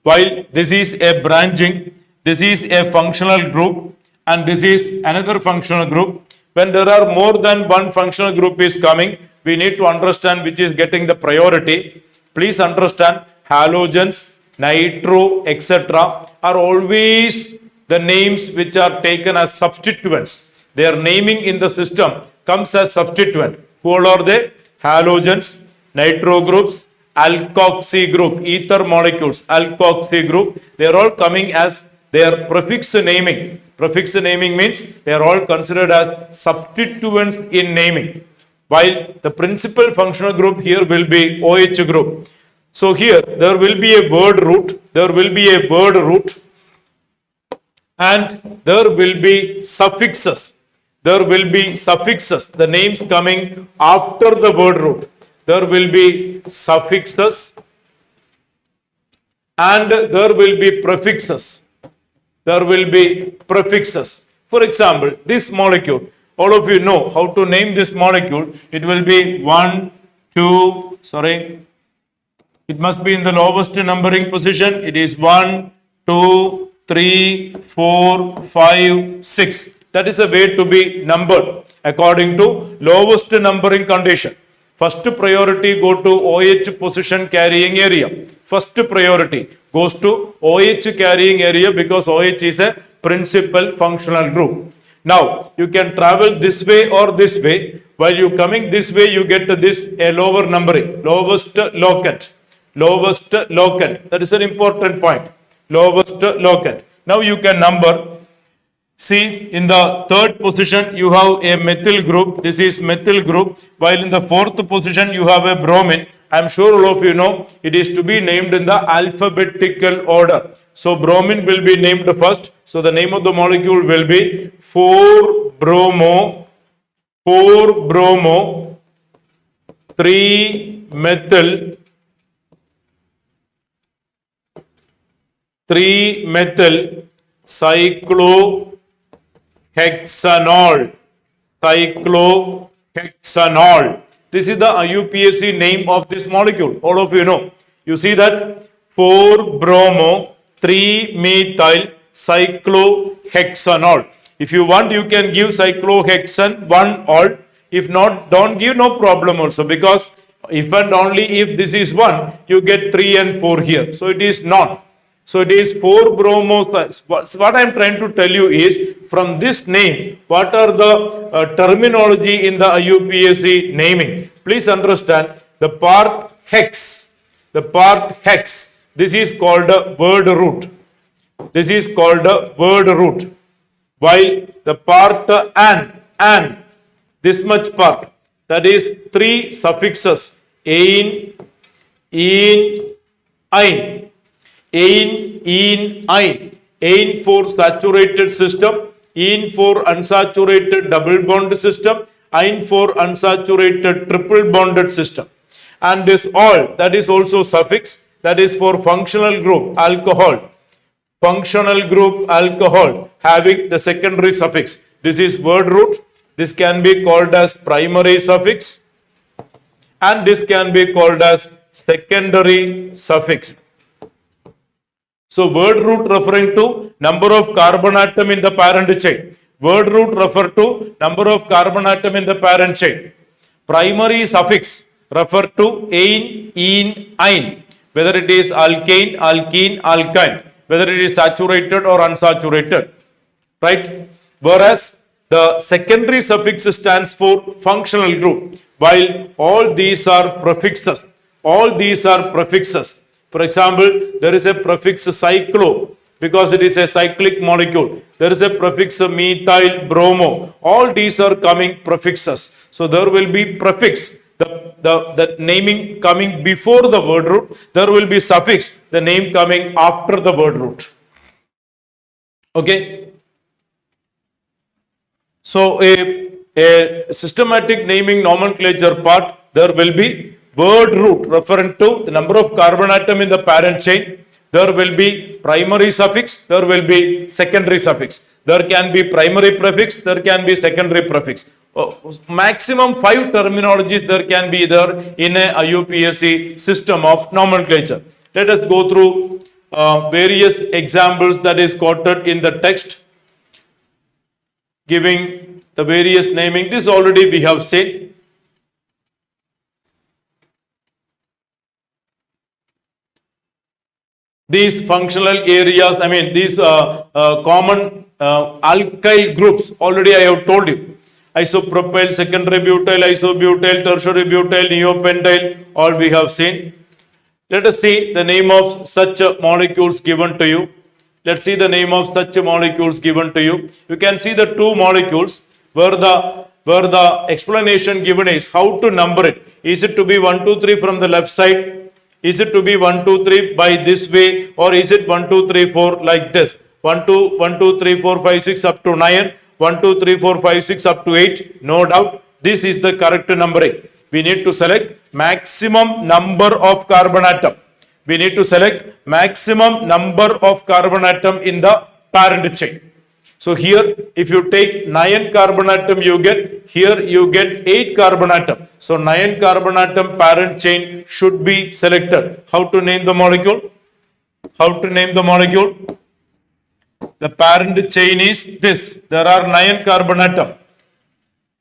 While this is a branching, this is a functional group, and this is another functional group. When there are more than one functional group is coming, we need to understand which is getting the priority. Please understand, halogens, nitro, etc. are always the names which are taken as substituents. Their naming in the system comes as substituent. Who all are they? Halogens, nitro groups, alkoxy group, ether molecules, alkoxy group, they are all coming as their prefix naming. Prefix naming means they are all considered as substituents in naming. While the principal functional group here will be OH group. So here there will be a word root, and there will be suffixes. The names coming after the word root. There will be suffixes and there will be prefixes. For example, this molecule, all of you know how to name this molecule. It will be it must be in the lowest numbering position. It is 1, 2, 3, 4, 5, 6. That is the way to be numbered according to lowest numbering condition. First priority go to OH position carrying area. First priority goes to OH carrying area because OH is a principal functional group. Now you can travel this way or this way. While you coming this way, you get this a lower numbering, lowest locant. That is an important point. Lowest locant. Now you can number. See, in the third position, you have a methyl group. This is methyl group. While in the fourth position, you have a bromine. I am sure all of you know it is to be named in the alphabetical order. So, bromine will be named first. So, the name of the molecule will be 4-bromo, 3-methyl, 3-methyl cyclohexanol. This is the IUPAC name of this molecule. All of you know. You see that 4-bromo, 3-methyl cyclohexanol. If you want, you can give cyclohexan 1 all. If not, don't give, no problem also, because if and only if this is 1, you get 3 and 4 here. So it is not. So it is 4-bromo. What I am trying to tell you is, from this name, what are the terminology in the IUPAC naming? Please understand the part hex. The part hex, this is called a word root. This is called a word root. While the part an, this much part, that is three suffixes, ein, ein, ein for saturated system, in for unsaturated double bond system, ein for unsaturated triple bonded system. And this all, that is also suffix, that is for functional group alcohol. Functional group alcohol having the secondary suffix. This is word root. This can be called as primary suffix, and this can be called as secondary suffix. So word root referring to number of carbon atom in the parent chain. Word root refer to number of carbon atom in the parent chain. Primary suffix refer to ein, whether it is alkane, alkene, alkyne, whether it is saturated or unsaturated, right? Whereas the secondary suffix stands for functional group, while all these are prefixes. All these are prefixes. For example, there is a prefix cyclo because it is a cyclic molecule. There is a prefix methyl bromo. All these are coming prefixes. So there will be prefix, the naming coming before the word root. There will be suffix, the name coming after the word root. Okay. So a systematic naming nomenclature part, there will be word root referring to the number of carbon atom in the parent chain. There will be primary suffix, there will be secondary suffix. There can be primary prefix, there can be secondary prefix. Maximum 5 terminologies there can be there in a IUPAC system of nomenclature. Let us go through various examples that is quoted in the text, giving the various naming. This already we have seen. These functional areas, I mean these common alkyl groups, already I have told you. Isopropyl, secondary butyl, isobutyl, tertiary butyl, neopentyl, all we have seen. Let us see the name of such molecules given to you. Let's see the name of such molecules given to you. You can see the two molecules where the explanation given is how to number it. Is it to be 1, 2, 3 from the left side? Is it to be 1, 2, 3 by this way, or is it 1, 2, 3, 4 like this? 1, 2, 3, 4, 5, 6 up to 9, 1, 2, 3, 4, 5, 6 up to 8. No doubt, this is the correct numbering. We need to select maximum number of carbon atom. We need to select maximum number of carbon atom in the parent chain. So here, if you take 9 carbon atom, you get, here you get 8 carbon atom. So 9 carbon atom parent chain should be selected. How to name the molecule? How to name the molecule? The parent chain is this. There are 9 carbon atom.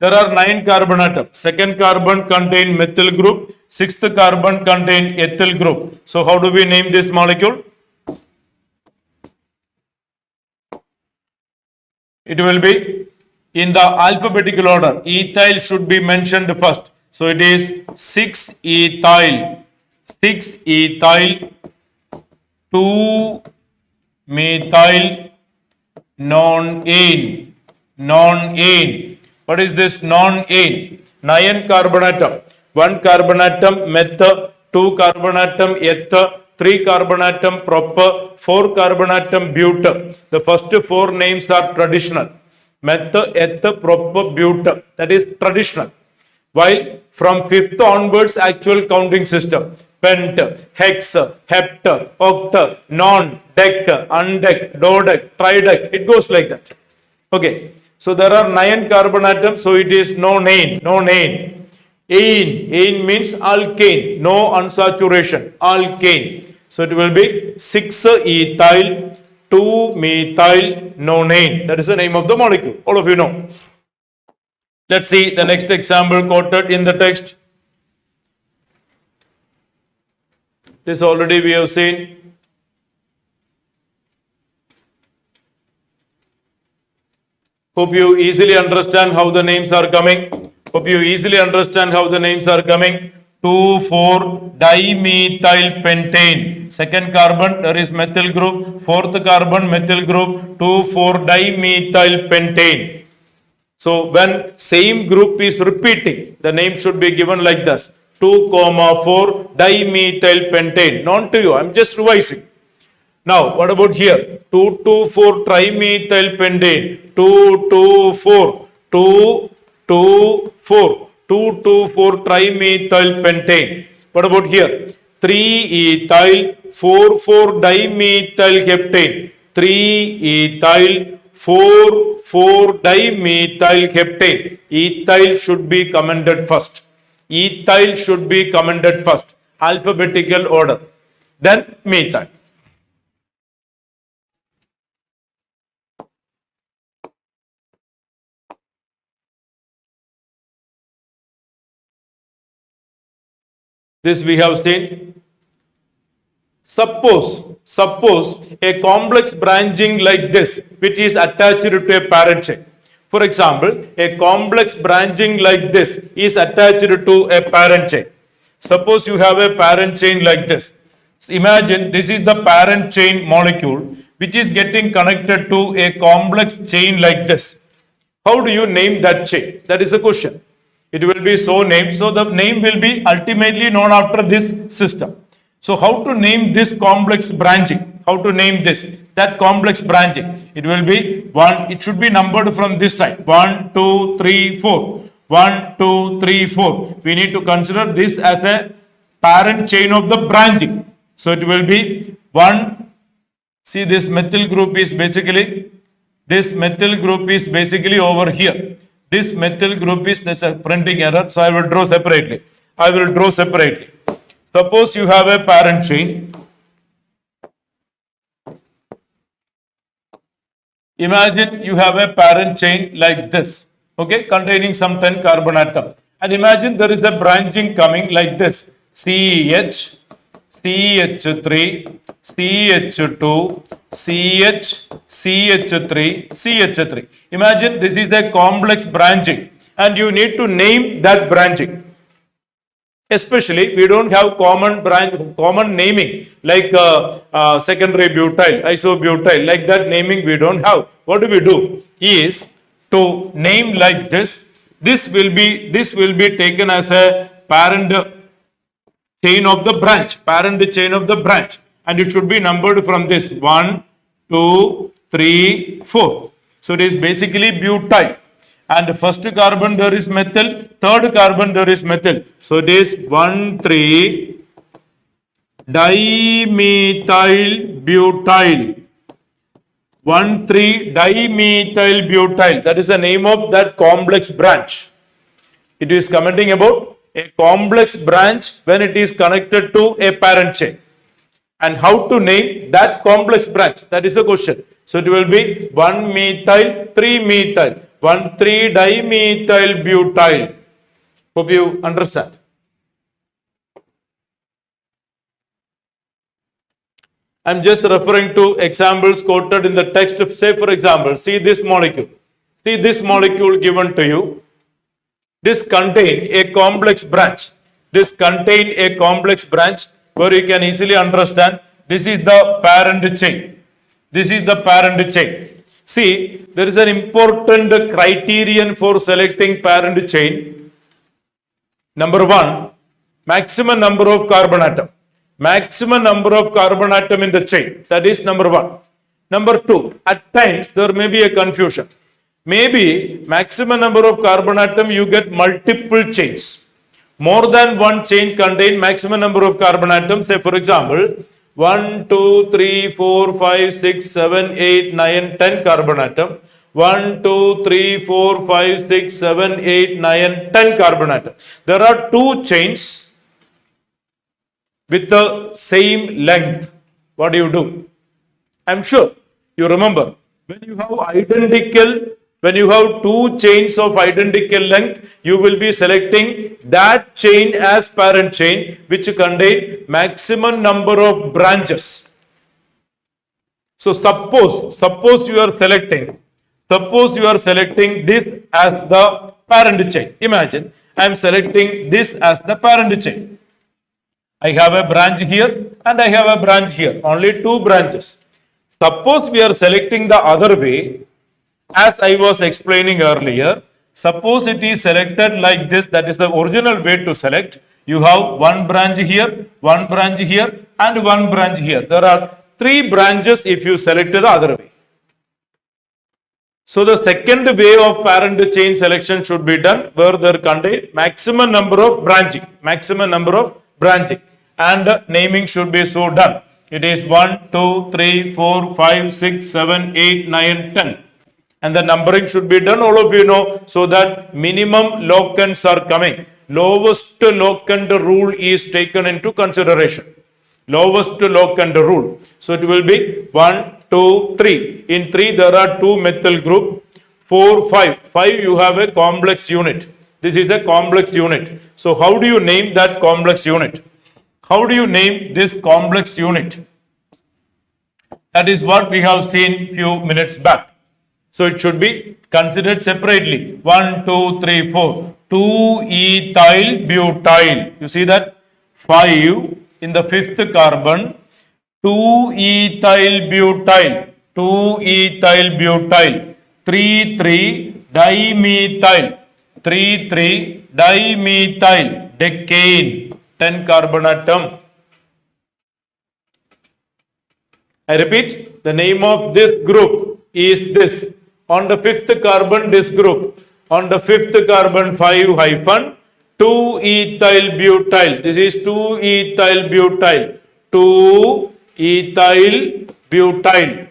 There are 9 carbon atom. Second carbon contain methyl group. Sixth carbon contain ethyl group. So how do we name this molecule? It will be in the alphabetical order. Ethyl should be mentioned first. So it is 6-ethyl. 6-ethyl 2-methyl non-ane. Non-ane. What is this non-ane? 9 carbon atom. 1 carbon atom methyl, 2 carbon atom ether, 3 carbon atom proper, 4 carbon atom butyl. The first 4 names are traditional. Methyl, ether, proper, butyl. That is traditional. While from 5th onwards, actual counting system. Pent, hex, hept, oct, non, dec, undec, dodec, tridec. It goes like that. Okay. So there are 9 carbon atoms. So it is non-ane. Non-ane. Ane. Ane means alkane. No unsaturation. Alkane. So it will be 6-ethyl 2-methyl nonane. That is the name of the molecule. All of you know. Let's see the next example quoted in the text. This already we have seen. Hope you easily understand how the names are coming. Hope you easily understand how the names are coming. 2,4-dimethyl pentane. Second carbon, there is methyl group. Fourth carbon, methyl group, 2,4-dimethyl pentane. So when same group is repeating, the name should be given like this: 2,4-dimethyl pentane. Known to you, I'm just revising. Now, what about here? 2,2,4-trimethyl pentane. 2,2,4 trimethyl What about here? 3-ethyl 4,4-dimethyl heptane. 3-ethyl 4,4-dimethyl heptane. Ethyl should be commended first. Ethyl should be commended first. Alphabetical order. Then methyl. This we have seen. Suppose a complex branching like this, which is attached to a parent chain. For example, a complex branching like this is attached to a parent chain. Suppose you have a parent chain like this. Imagine this is the parent chain molecule which is getting connected to a complex chain like this. How do you name that chain? That is the question. It will be so named. So the name will be ultimately known after this system. So how to name this complex branching? How to name this? That complex branching. It will be one. It should be numbered from this side. 1, 2, 3, 4. 1, 2, 3, 4. We need to consider this as a parent chain of the branching. So it will be 1. See, this methyl group is basically over here. This methyl group is, that's a printing error, so I will draw separately. Suppose you have a parent chain. Imagine you have a parent chain like this, okay, containing some 10 carbon atom. And imagine there is a branching coming like this: CH, CH3, CH2, CH, CH3, CH3. Imagine this is a complex branching and you need to name that branching. Especially, we don't have common naming like secondary butyl, isobutyl, like that naming we don't have. What do we do? Is to name like this. This will be taken as a parent chain of the branch, and it should be numbered from this 1, 2, 3, 4. So it is basically butyl. And first carbon there is methyl, third carbon there is methyl. So it is 1,3-dimethyl butyl. 1,3-dimethyl butyl. That is the name of that complex branch. It is commenting about a complex branch when it is connected to a parent chain. And how to name that complex branch? That is the question. So it will be 1-methyl, 3-methyl. 1,3-dimethyl butyl. Hope you understand. I'm just referring to examples quoted in the text. Say, for example, see this molecule. See this molecule given to you. This contains a complex branch. Where you can easily understand this is the parent chain. See, there is an important criterion for selecting parent chain. Number 1, maximum number of carbon atom. Maximum number of carbon atom in the chain. That is number 1. Number 2, at times there may be a confusion. Maybe maximum number of carbon atom you get multiple chains. More than one chain contain maximum number of carbon atoms. Say, for example, 1, 2, 3, 4, 5, 6, 7, 8, 9, 10 carbon atom. 1, 2, 3, 4, 5, 6, 7, 8, 9, 10 carbon atom. There are 2 chains with the same length. What do you do? I'm sure you remember. When you have 2 chains of identical length, you will be selecting that chain as parent chain which contain maximum number of branches. So suppose you are selecting this as the parent chain. Imagine, I am selecting this as the parent chain. I have a branch here and I have a branch here, only two branches. Suppose we are selecting the other way, as I was explaining earlier, suppose it is selected like this, that is the original way to select. You have one branch here, one branch here, and one branch here. There are three branches if you select the other way. So the second way of parent chain selection should be done where there contain maximum number of branching, and naming should be so done. It is 1, 2, 3, 4, 5, 6, 7, 8, 9, 10. And the numbering should be done, all of you know, so that minimum locants are coming. Lowest locant rule is taken into consideration. Lowest locant rule. So it will be 1, 2, 3. In 3 there are 2 methyl group. 4, 5. 5 you have a complex unit. This is the complex unit. So how do you name that complex unit? How do you name this complex unit? That is what we have seen few minutes back. So it should be considered separately. 1, 2, 3, 4. 2-ethyl butyl. You see that? 5 in the fifth carbon. 2-ethyl butyl. 2-ethyl butyl. 3,3-dimethyl. 3,3-dimethyl decane. 10 carbon atom. I repeat, the name of this group is this. On the fifth carbon, this group. On the fifth carbon, 5 hyphen 2-ethyl butyl. This is 2-ethyl butyl. 2-ethyl butyl.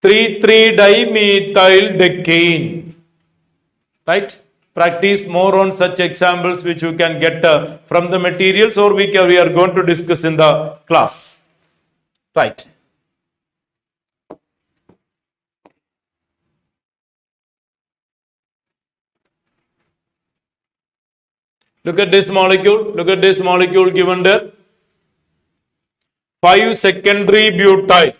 3,3-dimethyl decane. Right? Practice more on such examples which you can get from the materials, or we are going to discuss in the class. Right. Look at this molecule. Look at this molecule given there. 5 secondary butyl.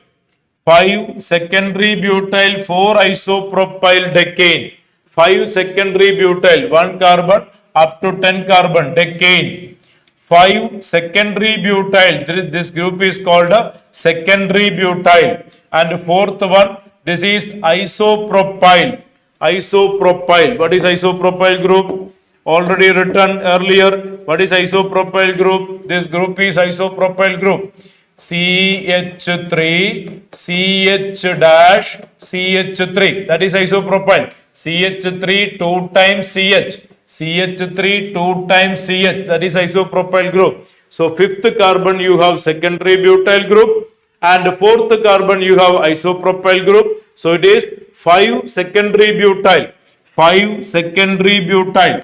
5 secondary butyl, 4 isopropyl decane. 5 secondary butyl, 1 carbon up to 10 carbon decane. 5 secondary butyl, this group is called a secondary butyl. And fourth one, this is isopropyl. Isopropyl. What is isopropyl group? Already written earlier. What is isopropyl group? This group is isopropyl group. CH3, CH dash, CH3. That is isopropyl. CH3 2 times CH. CH3 2 times CH. That is isopropyl group. So fifth carbon you have secondary butyl group, and fourth carbon you have isopropyl group. So it is 5 secondary butyl. 5 secondary butyl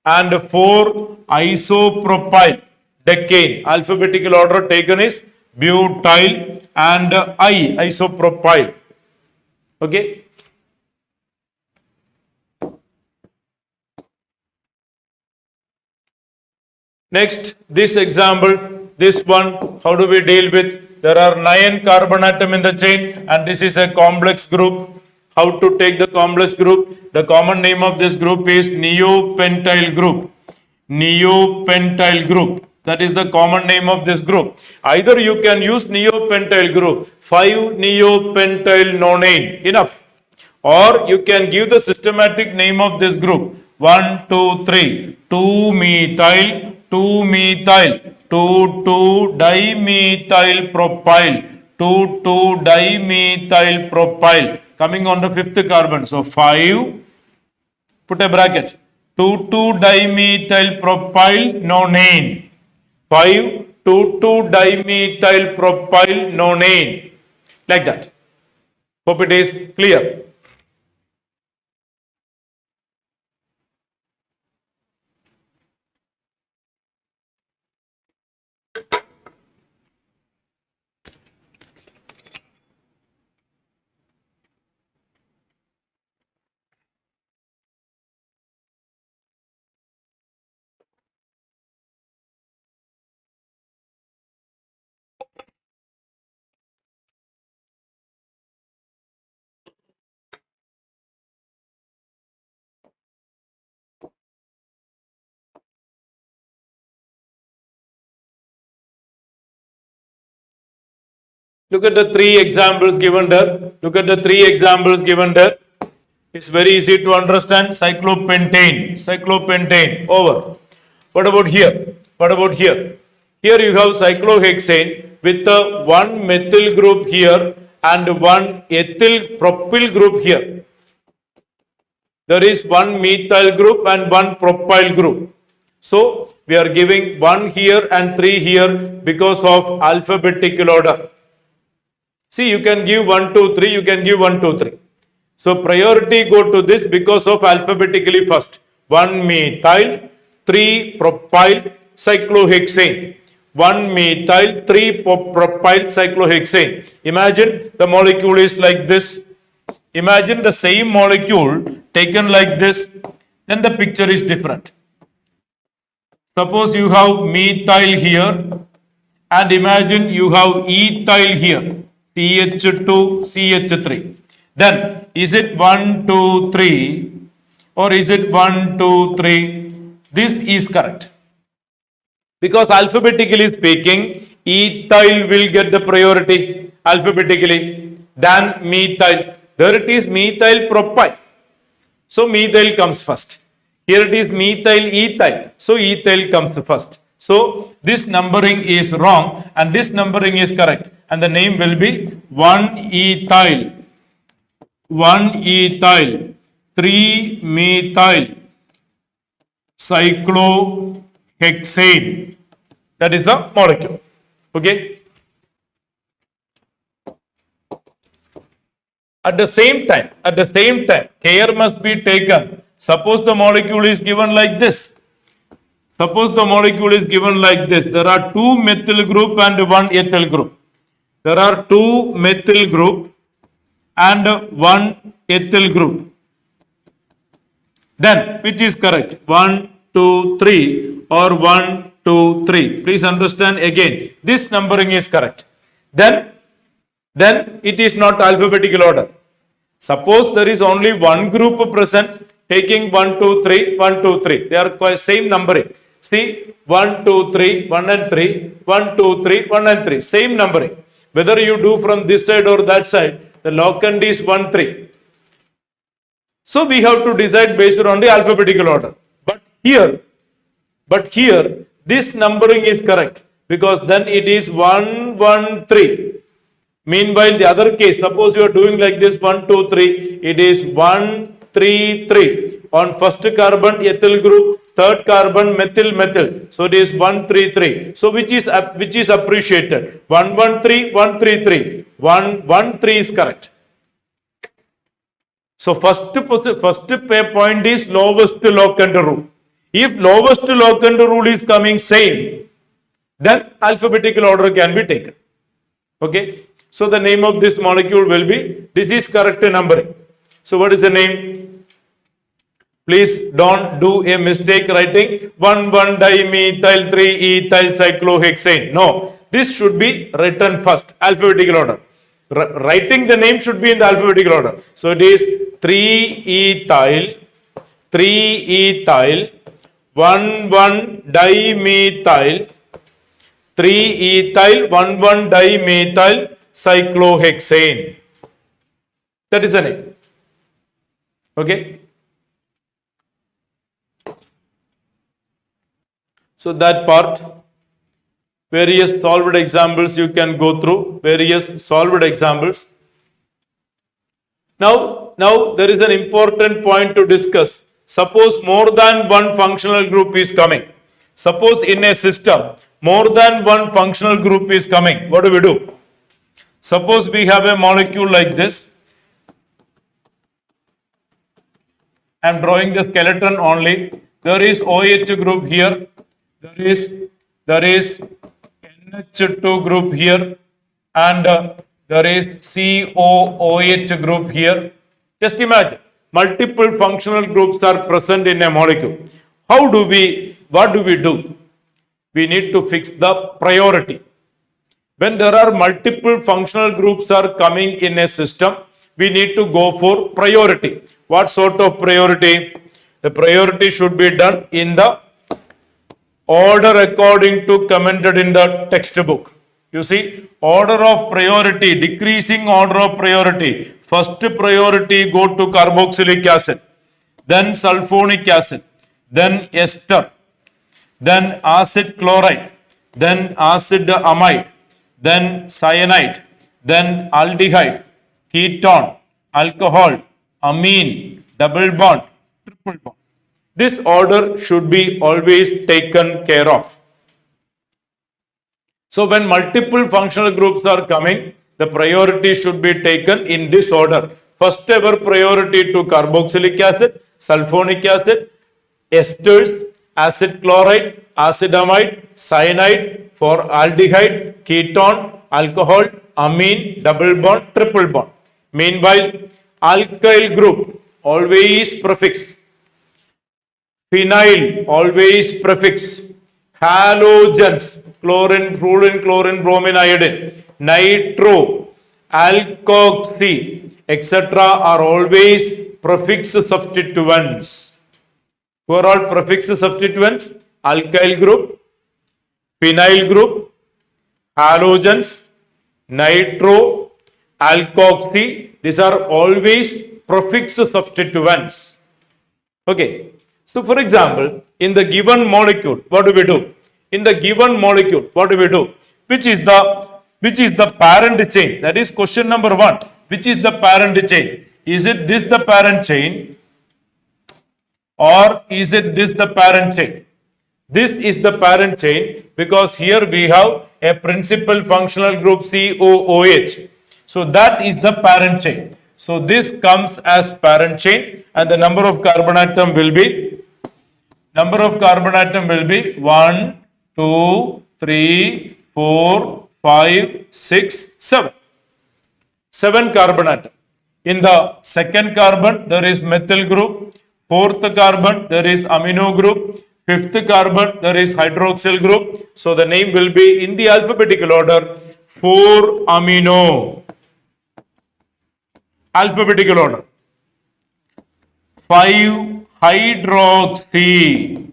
and 4 isopropyl decane. Alphabetical order taken is butyl and isopropyl. Okay. Next, this example, this one, how do we deal with? There are 9 carbon atom in the chain, and this is a complex group. How to take the complex group? The common name of this group is neopentyl group. Neopentyl group. That is the common name of this group. Either you can use neopentyl group, 5 neopentyl nonane, enough. Or you can give the systematic name of this group. 1, 2, 3, 2-methyl, 2-methyl, 2,2-dimethyl propyl, 2,2-dimethyl propyl. Coming on the fifth carbon. So 5, put a bracket, 2,2-dimethyl propyl nonane. 5, 2,2-dimethyl propyl nonane. Like that. Hope it is clear. Look at the three examples given there. Look at the three examples given there. It's very easy to understand. Cyclopentane, cyclopentane, over. What about here? What about here? Here you have cyclohexane with one methyl group here and one ethyl propyl group here. There is one methyl group and one propyl group. So we are giving 1 here and 3 here because of alphabetical order. See, you can give 1, 2, 3, you can give 1, 2, 3. So priority go to this because of alphabetically first. 1 methyl, 3 propyl cyclohexane. 1 methyl, 3 propyl cyclohexane. Imagine the molecule is like this. Imagine the same molecule taken like this, then the picture is different. Suppose you have methyl here and imagine you have ethyl here, CH2, CH3. Then is it 1, 2, 3 or is it 1, 2, 3? This is correct. Because alphabetically speaking, ethyl will get the priority alphabetically than methyl. There it is methyl propyl. So methyl comes first. Here it is methyl ethyl. So ethyl comes first. So this numbering is wrong and this numbering is correct. And the name will be 1 ethyl, 3 methyl cyclohexane. That is the molecule. Okay. At the same time, care must be taken. Suppose the molecule is given like this. Suppose the molecule is given like this. There are 2 methyl group and 1 ethyl group. There are 2 methyl group and 1 ethyl group. Then, which is correct? 1, 2, 3 or 1, 2, 3. Please understand again. This numbering is correct. Then it is not alphabetical order. Suppose there is only one group present taking 1, 2, 3, 1, 2, 3. They are quite same numbering. See 1, 2, 3, 1 and 3, 1, 2, 3, 1 and 3. Same numbering. Whether you do from this side or that side, the locand is 1, 3. So we have to decide based on the alphabetical order. But here, this numbering is correct because then it is 1, 1, 3. Meanwhile, the other case, suppose you are doing like this 1, 2, 3, it is 1, 3, 3. On first carbon, ethyl group, third carbon, methyl. So it is 1, 3, 3. So which is appreciated? 1, 1, 3, 1, 3, 3. 1, 1, 3 is correct. So first point is lowest locand rule. If lowest locand rule is coming same, then alphabetical order can be taken. Okay. So the name of this molecule will be, this is correct numbering. So what is the name? Please don't do a mistake writing 1, 1 dimethyl 3 ethyl cyclohexane. No, this should be written first, alphabetical order. Writing the name should be in the alphabetical order. So it is 3 ethyl, 1, 1 dimethyl, 3 ethyl, 1, 1 dimethyl cyclohexane. That is the name. Okay. So that part, various solved examples you can go through, various solved examples. Now there is an important point to discuss. Suppose more than one functional group is coming. Suppose in a system, more than one functional group is coming. What do? Suppose we have a molecule like this. I am drawing the skeleton only. There is OH group here. There is NH2 group here. And there is COOH group here. Just imagine, multiple functional groups are present in a molecule. What do we do? We need to fix the priority. When there are multiple functional groups are coming in a system, we need to go for priority. What sort of priority? The priority should be done in the order according to commented in the textbook. You see, order of priority, decreasing order of priority. First priority go to carboxylic acid, then sulfonic acid, then ester, then acid chloride, then acid amide, then cyanide, then aldehyde, ketone, alcohol, amine, double bond, triple bond. This order should be always taken care of. So when multiple functional groups are coming, the priority should be taken in this order. First ever priority to carboxylic acid, sulfonic acid, esters, acid chloride, acid amide, cyanide, for aldehyde, ketone, alcohol, amine, double bond, triple bond. Meanwhile, alkyl group always prefix. Phenyl always prefix. Halogens, chlorine, fluorine, chlorine, bromine, iodine, nitro, alkoxy, etc. are always prefix substituents. Who are all prefix substituents? Alkyl group, phenyl group, halogens, nitro, alkoxy. These are always prefix substituents. Okay. So for example, in the given molecule, what do we do? In the given molecule, what do we do? Which is the parent chain? That is question number 1. Which is the parent chain? Is it this the parent chain, or is it this the parent chain? This is the parent chain because here we have a principal functional group COOH. So that is the parent chain. So this comes as parent chain, and the number of carbon atom will be 1, 2, 3, 4, 5, 6, 7. 7 carbon atom. In the second carbon, there is methyl group. Fourth carbon, there is amino group. Fifth carbon, there is hydroxyl group. So the name will be in the alphabetical order 4-amino. Alphabetical order. 5-hydroxy.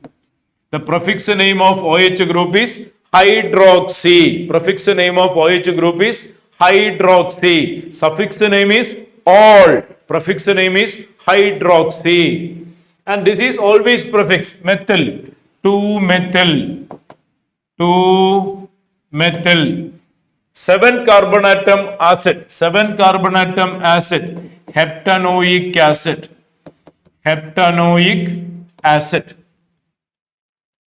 The prefix name of OH group is hydroxy. Prefix name of OH group is hydroxy. Suffix name is all. Prefix name is hydroxy. And this is always prefix. Methyl, 2-methyl, 2-methyl. 7 carbon atom acid, 7 carbon atom acid, heptanoic acid, heptanoic acid.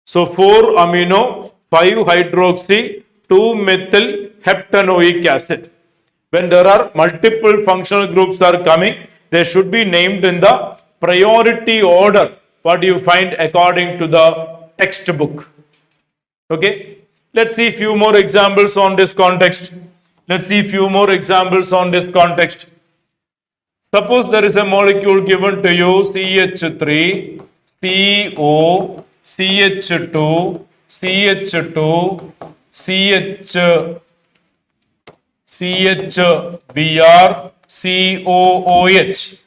So 4-amino, 5-hydroxy, 2-methyl heptanoic acid. When there are multiple functional groups are coming, they should be named in the priority order. What do you find according to the textbook? Okay. Let's see few more examples on this context. Let's see few more examples on this context. Suppose there is a molecule given to you CH3, CO, CH2, CH2, CH, CHBr, COOH.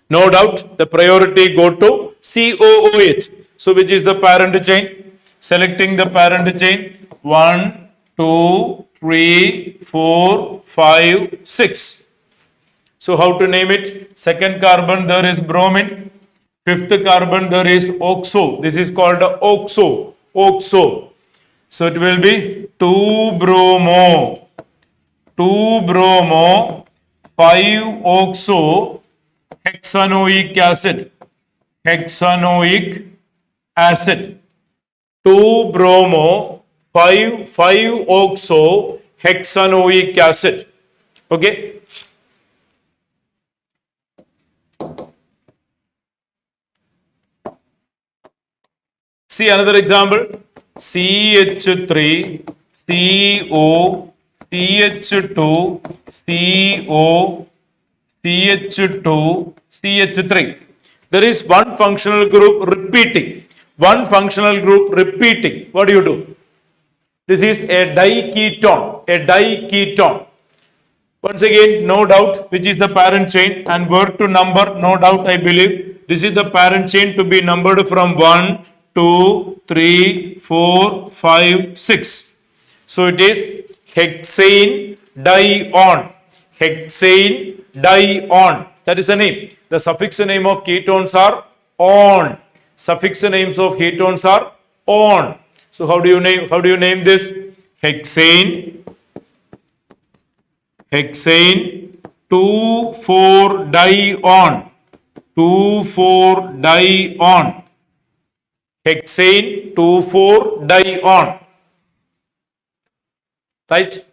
No doubt the priority go to COOH. So which is the parent chain? Selecting the parent chain 1, 2, 3, 4, 5, 6. So how to name it? Second carbon there is bromine. Fifth carbon there is oxo. This is called oxo. Oxo. So it will be 2-bromo. 2-bromo, 5-oxo, hexanoic acid. Hexanoic acid. 2-bromo, 5-oxo, hexanoic acid. Okay. See another example. CH3, CO, CH2, CO, CH2, CH3. There is one functional group repeating. One functional group repeating. What do you do? This is a diketone. A diketone. Once again, no doubt which is the parent chain and where to number. No doubt, I believe. This is the parent chain to be numbered from 1, 2, 3, 4, 5, 6. So it is hexane dione. Hexane dione. That is the name. The suffix name of ketones are on. Suffix names of ketones are on. So how do you name this? Hexane 2,4-dione. 2,4-dione. Hexane 2,4-dione. Right?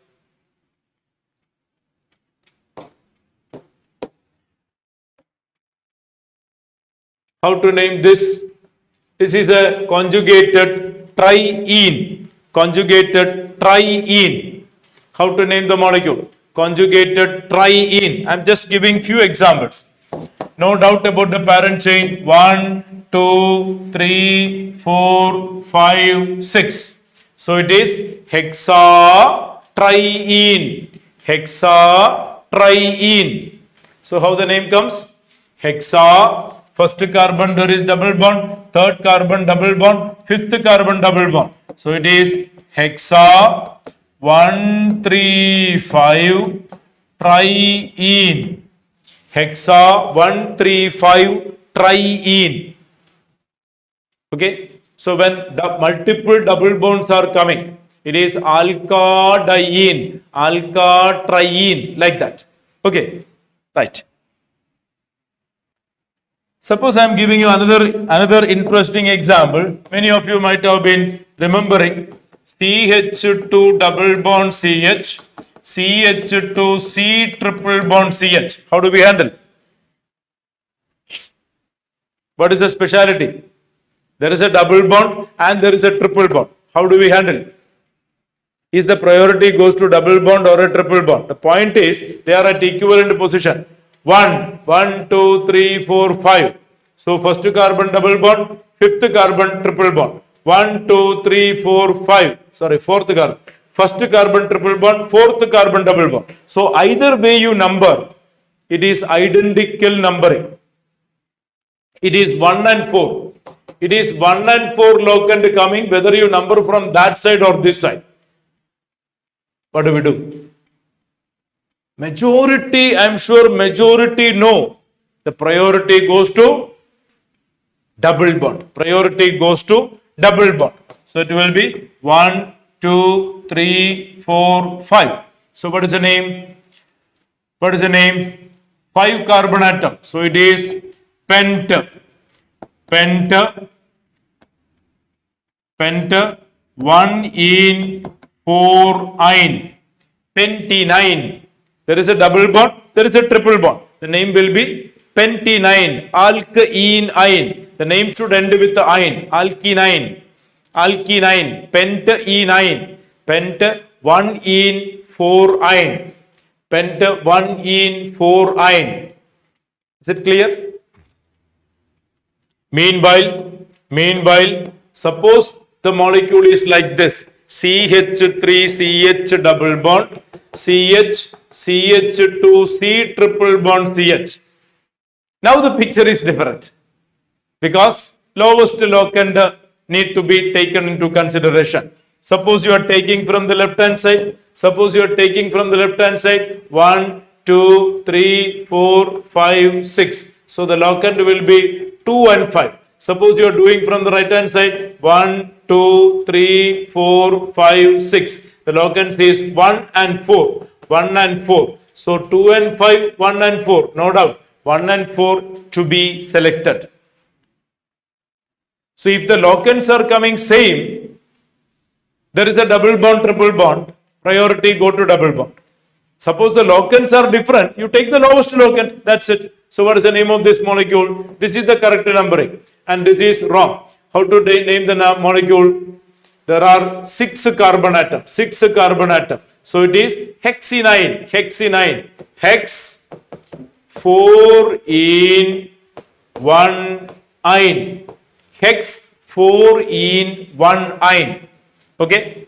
How to name this? This is a conjugated triene. Conjugated triene. How to name the molecule? Conjugated triene. I'm just giving few examples. No doubt about the parent chain. 1, 2, 3, 4, 5, 6. So it is hexatriene. Hexatriene. So how the name comes? Hexa. First carbon there is double bond. Third carbon double bond. Fifth carbon double bond. So it is hexa 135 triene. Hexa 135 triene. Okay. So when multiple double bonds are coming, it is alkadiene, alkatriene, like that. Okay. Right. Suppose I am giving you another interesting example. Many of you might have been remembering CH2 double bond CH, CH2 C triple bond CH. How do we handle? What is the speciality? There is a double bond and there is a triple bond. How do we handle? Is the priority goes to double bond or a triple bond? The point is they are at equivalent position. 1, 2, 3, 4, 5. So first carbon double bond, fifth carbon triple bond. 1, 2, 3, 4, 5. Sorry, fourth carbon. First carbon triple bond, fourth carbon double bond. So either way you number, it is identical numbering. It is 1 and 4. It is 1 and 4 locant coming, whether you number from that side or this side. What do we do? Majority, I am sure majority know. The priority goes to double bond. Priority goes to double bond. So it will be 1, 2, 3, 4, 5. So what is the name? What is the name? 5 carbon atom. So it is pent. Pent. 1 in 4 ine. Pentenine. There is a double bond, there is a triple bond. The name will be pentenine, alkene. The name should end with the ine, alkenine. Alkenine, pentenine. Pent 1 in 4 ine. Pent 1 in 4 ine. Is it clear? Meanwhile, suppose the molecule is like this. CH3CH double bond, CH2 C triple bond CH. Now the picture is different because lowest locant need to be taken into consideration. Suppose you are taking from the left hand side. 1, 2, 3, 4, 5, 6. So the locant will be 2 and 5. Suppose you are doing from the right hand side. 1, 2, 3, 4, 5, 6. The locant is 1 and 4. 1 and 4. So 2 and 5, 1 and 4. No doubt. 1 and 4 to be selected. So if the locants are coming same, there is a double bond, triple bond. Priority go to double bond. Suppose the locants are different, you take the lowest locant. That's it. So what is the name of this molecule? This is the correct numbering. And this is wrong. How to name the molecule? There are 6 carbon atoms. 6 carbon atoms. So it is hexenine. Hexenine. Hex 4 in 1 ine. Hex 4 in 1 ine. Okay.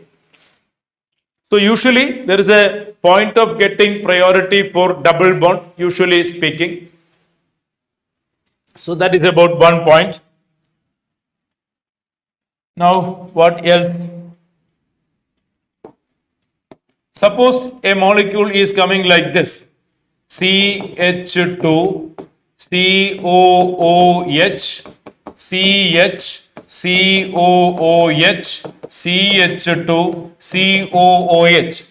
So usually there is a point of getting priority for double bond, usually speaking. So that is about one point. Now what else? Suppose a molecule is coming like this: CH2, COOH, CH, COOH, CH2, COOH.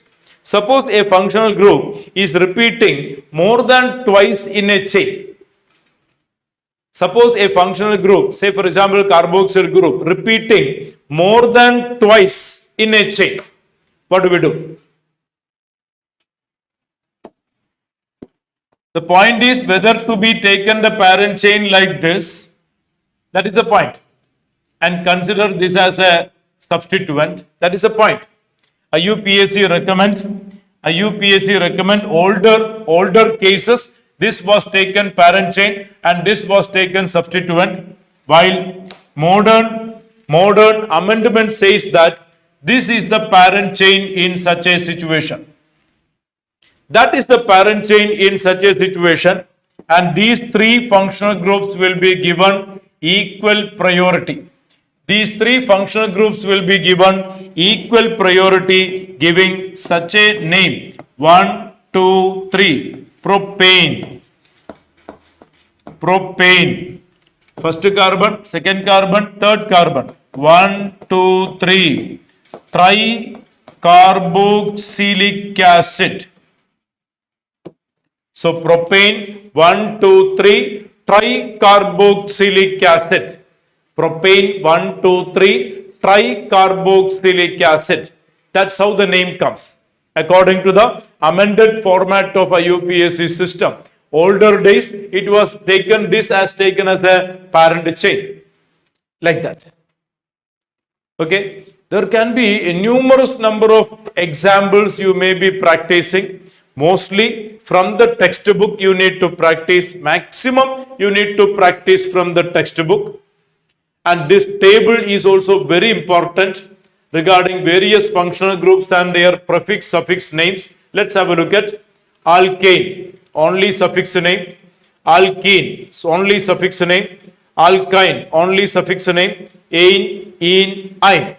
Suppose a functional group is repeating more than twice in a chain. Suppose a functional group, say for example carboxyl group, repeating more than twice in a chain. What do we do? The point is whether to be taken the parent chain like this. That is the point. And consider this as a substituent. That is the point. IUPAC recommend older cases. This was taken parent chain and this was taken substituent, while modern amendment says that this is the parent chain in such a situation. That is the parent chain in such a situation, and these three functional groups will be given equal priority. These three functional groups will be given equal priority, giving such a name: 1, 2, 3. Propane. First carbon, second carbon, third carbon. 1, 2, 3. Tricarboxylic acid. So propane, 1, 2, 3, tricarboxylic acid. Propane, 1, 2, 3, tricarboxylic acid. That's how the name comes, according to the amended format of IUPAC system. Older days, it was taken, this as taken as a parent chain, like that. Okay, there can be a numerous number of examples you may be practicing. Mostly from the textbook you need to practice. Maximum you need to practice from the textbook. And this table is also very important regarding various functional groups and their prefix suffix names. Let's have a look at alkane, only suffix name. Alkene, only suffix name. Alkyne, only suffix name. Ine.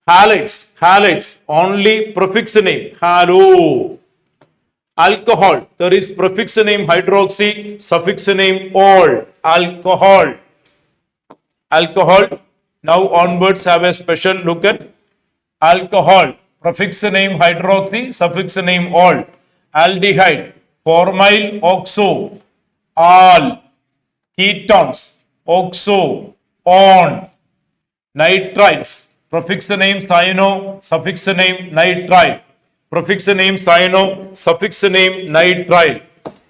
Halides, only prefix name. Halo. Alcohol, there is prefix name hydroxy, suffix name ol. Alcohol. Now onwards have a special look at alcohol. Prefix name hydroxy, suffix name ol. Aldehyde, formyl oxo, al. Ketones, oxo, on. Nitriles, prefix name cyano, suffix name nitrile. Prefix name cyano, suffix name nitrile.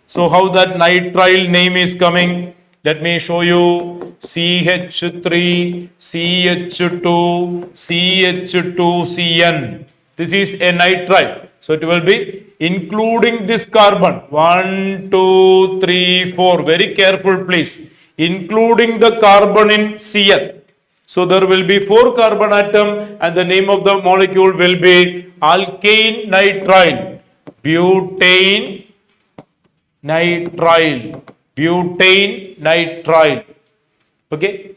So how that nitrile name is coming? Let me show you. CH3, CH2, CH2CN. This is a nitrile. So it will be including this carbon. 1, 2, 3, 4. Very careful, please. Including the carbon in Cn. So there will be 4 carbon atom and the name of the molecule will be alkane nitrile. Butane nitrile. Okay.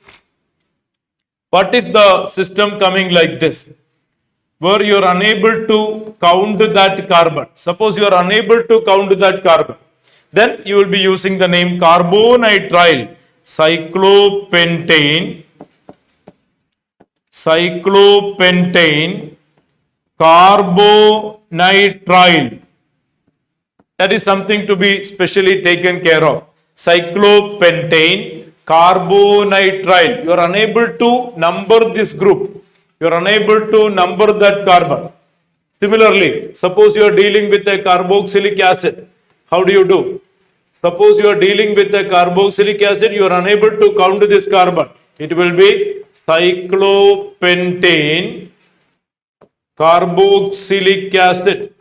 What if the system coming like this, where you are unable to count that carbon? Suppose you are unable to count that carbon, then you will be using the name carbonitrile. Cyclopentane, carbonitrile. That is something to be specially taken care of. Cyclopentane, carbonitrile. You are unable to number this group. You are unable to number that carbon. Similarly, suppose you are dealing with a carboxylic acid. How do you do? Suppose you are dealing with a carboxylic acid, you are unable to count this carbon. It will be cyclopentane, carboxylic acid.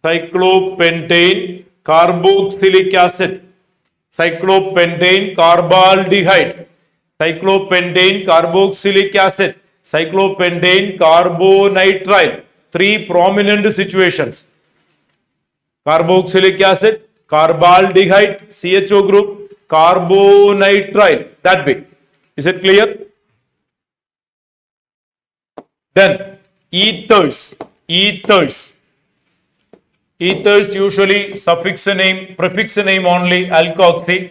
Cyclopentane, carboxylic acid. Cyclopentane, carbaldehyde. Cyclopentane, carboxylic acid. Cyclopentane, carbonitrile. 3 prominent situations. Carboxylic acid, carbaldehyde, CHO group, carbonitrile. That way. Is it clear? Then ethers. ethers. Ethers usually suffix name, prefix name only, alkoxy.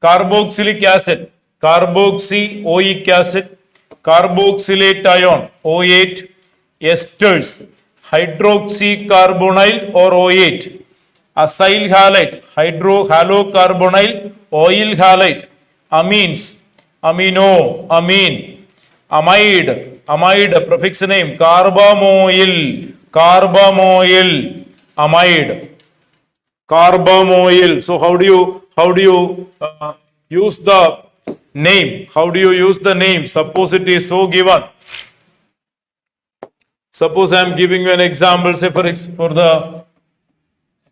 Carboxylic acid, carboxy-oic acid, carboxylate ion, O8, esters, hydroxycarbonyl or O8, acyl halide, halocarbonyl, oil halide, amines, amino, amine, amide, prefix name, carbamoyl, amide, carbamoyl. So how do you use the name? How do you use the name? Suppose it is so given. Suppose I am giving you an example. Say for the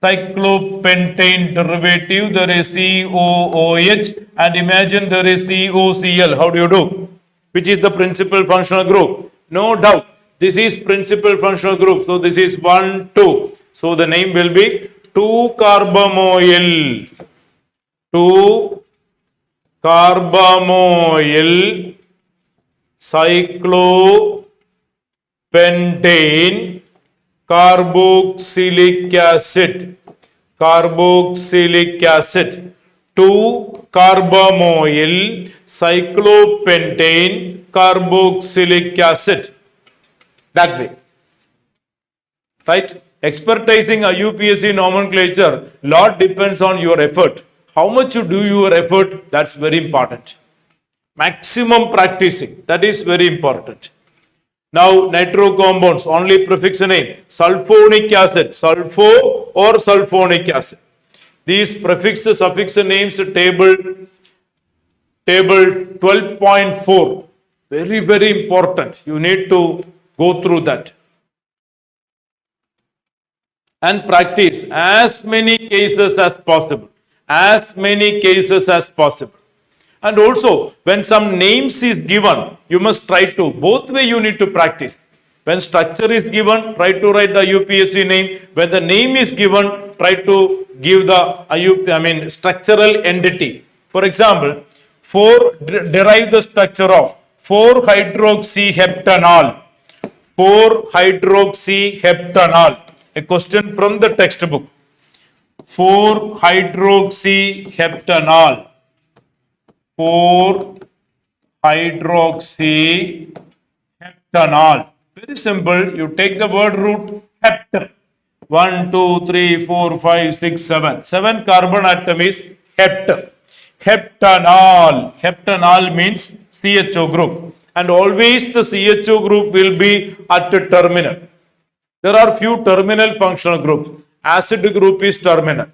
cyclopentane derivative, there is COOH, and imagine there is COCl. How do you do? Which is the principal functional group? No doubt, this is principal functional group. So this is 1, 2. So the name will be 2-carbamoyl. 2-carbamoyl cyclopentane carboxylic acid. 2-carbamoyl cyclopentane carboxylic acid. That way. Right? Expertising IUPAC nomenclature, lot depends on your effort. How much you do your effort, that's very important. Maximum practicing, that is very important. Now, nitro compounds, only prefix name, sulfonic acid, sulfo or sulfonic acid. These prefix suffix names, table 12.4, very, very important. You need to go through that and practice as many cases as possible. And also, when some names is given, you must try to, both way you need to practice. When structure is given, try to write the IUPAC name. When the name is given, try to give the structural entity. For example, derive the structure of 4-hydroxyheptanol. 4-hydroxyheptanol. A question from the textbook. 4-hydroxyheptanol. 4-hydroxyheptanol. Very simple. You take the word root hept. 1, 2, 3, 4, 5, 6, 7. 7 carbon atom is hept. Heptanol. Heptanol means CHO group. And always the CHO group will be at the terminal. There are few terminal functional groups. Acid group is terminal.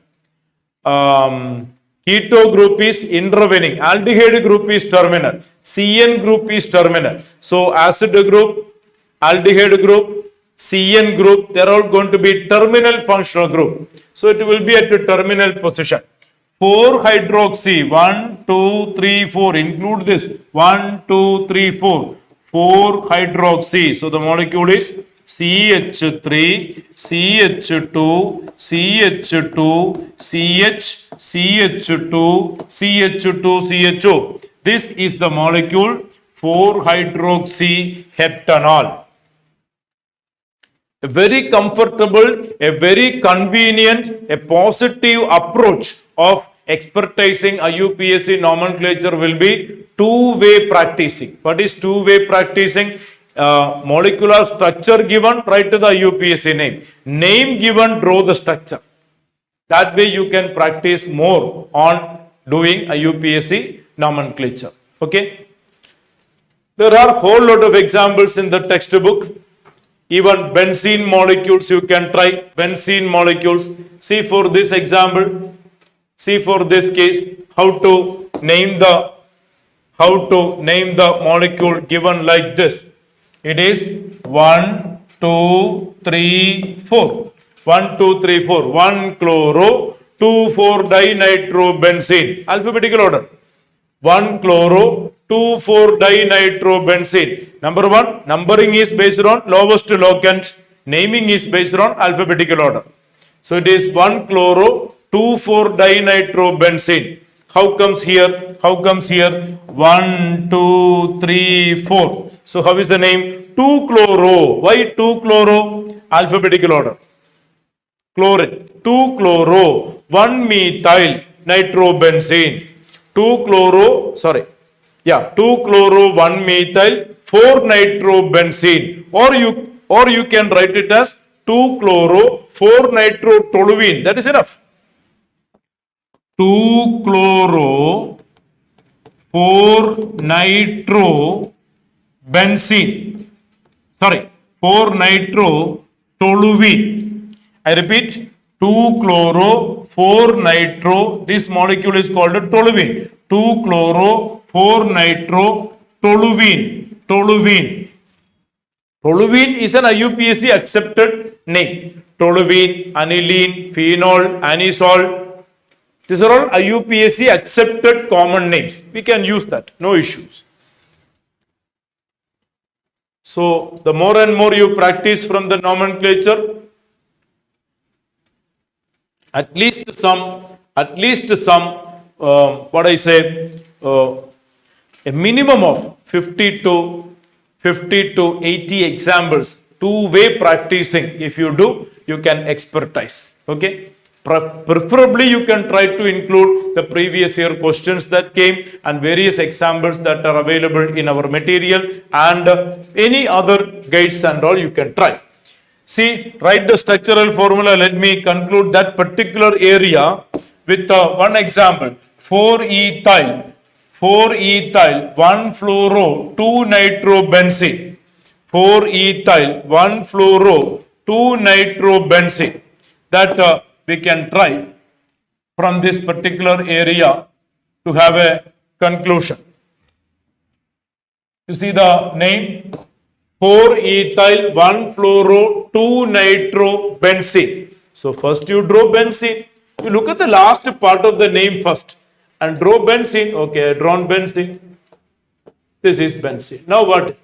Keto group is intervening. Aldehyde group is terminal. CN group is terminal. So acid group, aldehyde group, CN group, they are all going to be terminal functional group. So it will be at the terminal position. 4-hydroxy, 1, 2, 3, 4. Include this. 1, 2, 3, 4. 4-hydroxy. So the molecule is CH3, CH2, CH2, CH, CH2, CH2, CHO. This is the molecule 4-hydroxyheptanol. A very comfortable, a very convenient, a positive approach of expertising IUPAC nomenclature will be two-way practicing. What is two-way practicing? Molecular structure given, write to the IUPAC name. Name given, draw the structure. That way you can practice more on doing IUPAC nomenclature. Okay. There are whole lot of examples in the textbook. Even benzene molecules you can try. Benzene molecules. See for this example. See for this case how to name the molecule given like this. It is 1, 2, 3, 4. 1, 2, 3, 4. 1 chloro, 2, 4 dinitrobenzene. Alphabetical order. 1 chloro, 2, 4 dinitrobenzene. Number 1, numbering is based on lowest to locant. Naming is based on alphabetical order. So it is 1 chloro, 2, 4 dinitrobenzene. How comes here? 1, 2, 3, 4. So how is the name? 2 chloro. Why 2 chloro? alphabetical order. Chlorine, 2-chloro, 1-methyl nitrobenzene, 2-chloro, 1-methyl, 4-nitrobenzene, or you can write it as 2-chloro, 4-nitrotoluene. That is enough. 2-chloro, 4-nitrobenzene. 4-nitrotoluene. I repeat, 2-chloro, 4-nitro. This molecule is called a toluene. 2-chloro, 4-nitrotoluene. Toluene. Toluene is an IUPAC accepted name. Toluene, aniline, phenol, anisole. These are all IUPAC accepted common names. We can use that. No issues. So, the more and more you practice from the nomenclature, at least some, a minimum of 50 to 80 examples, two-way practicing. If you do, you can expertise. Okay. Preferably, you can try to include the previous year questions that came and various examples that are available in our material, and any other guides and all you can try. See, write the structural formula. Let me conclude that particular area with one example. 4-ethyl, 1-fluoro, 2-nitrobenzene. 4-ethyl, 1-fluoro, 2-nitrobenzene. That we can try from this particular area to have a conclusion. You see the name? 4-ethyl, 1-fluoro, 2-nitrobenzene. So first you draw benzene. You look at the last part of the name first and draw benzene. Okay, I drawn benzene. This is benzene. Now what?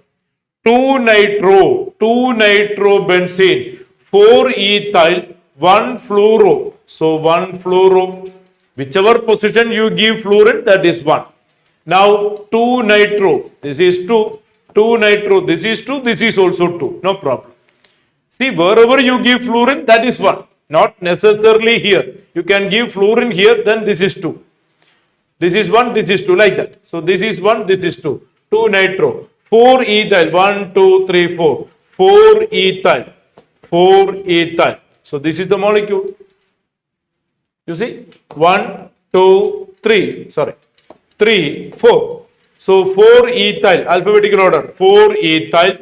2-nitrobenzene, 4-ethyl, 1-fluoro. So 1-fluoro. Whichever position you give fluorine, that is 1. Now 2-nitro. This is 2. 2-nitro, this is 2, this is also 2, no problem. See, wherever you give fluorine, that is 1, not necessarily here. You can give fluorine here, then this is 2. This is 1, this is 2, like that. So this is 1, this is 2. 2-nitro, 4-ethyl, 1, 2, 3, 4. 4-ethyl, 4-ethyl. So this is the molecule. You see, 1, 2, 3, 3, 4. So 4-ethyl, alphabetical order, 4-ethyl,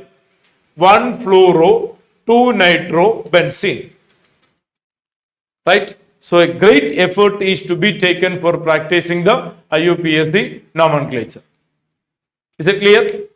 1-fluoro, 2-nitrobenzene. Right? So a great effort is to be taken for practicing the IUPAC nomenclature. Is it clear?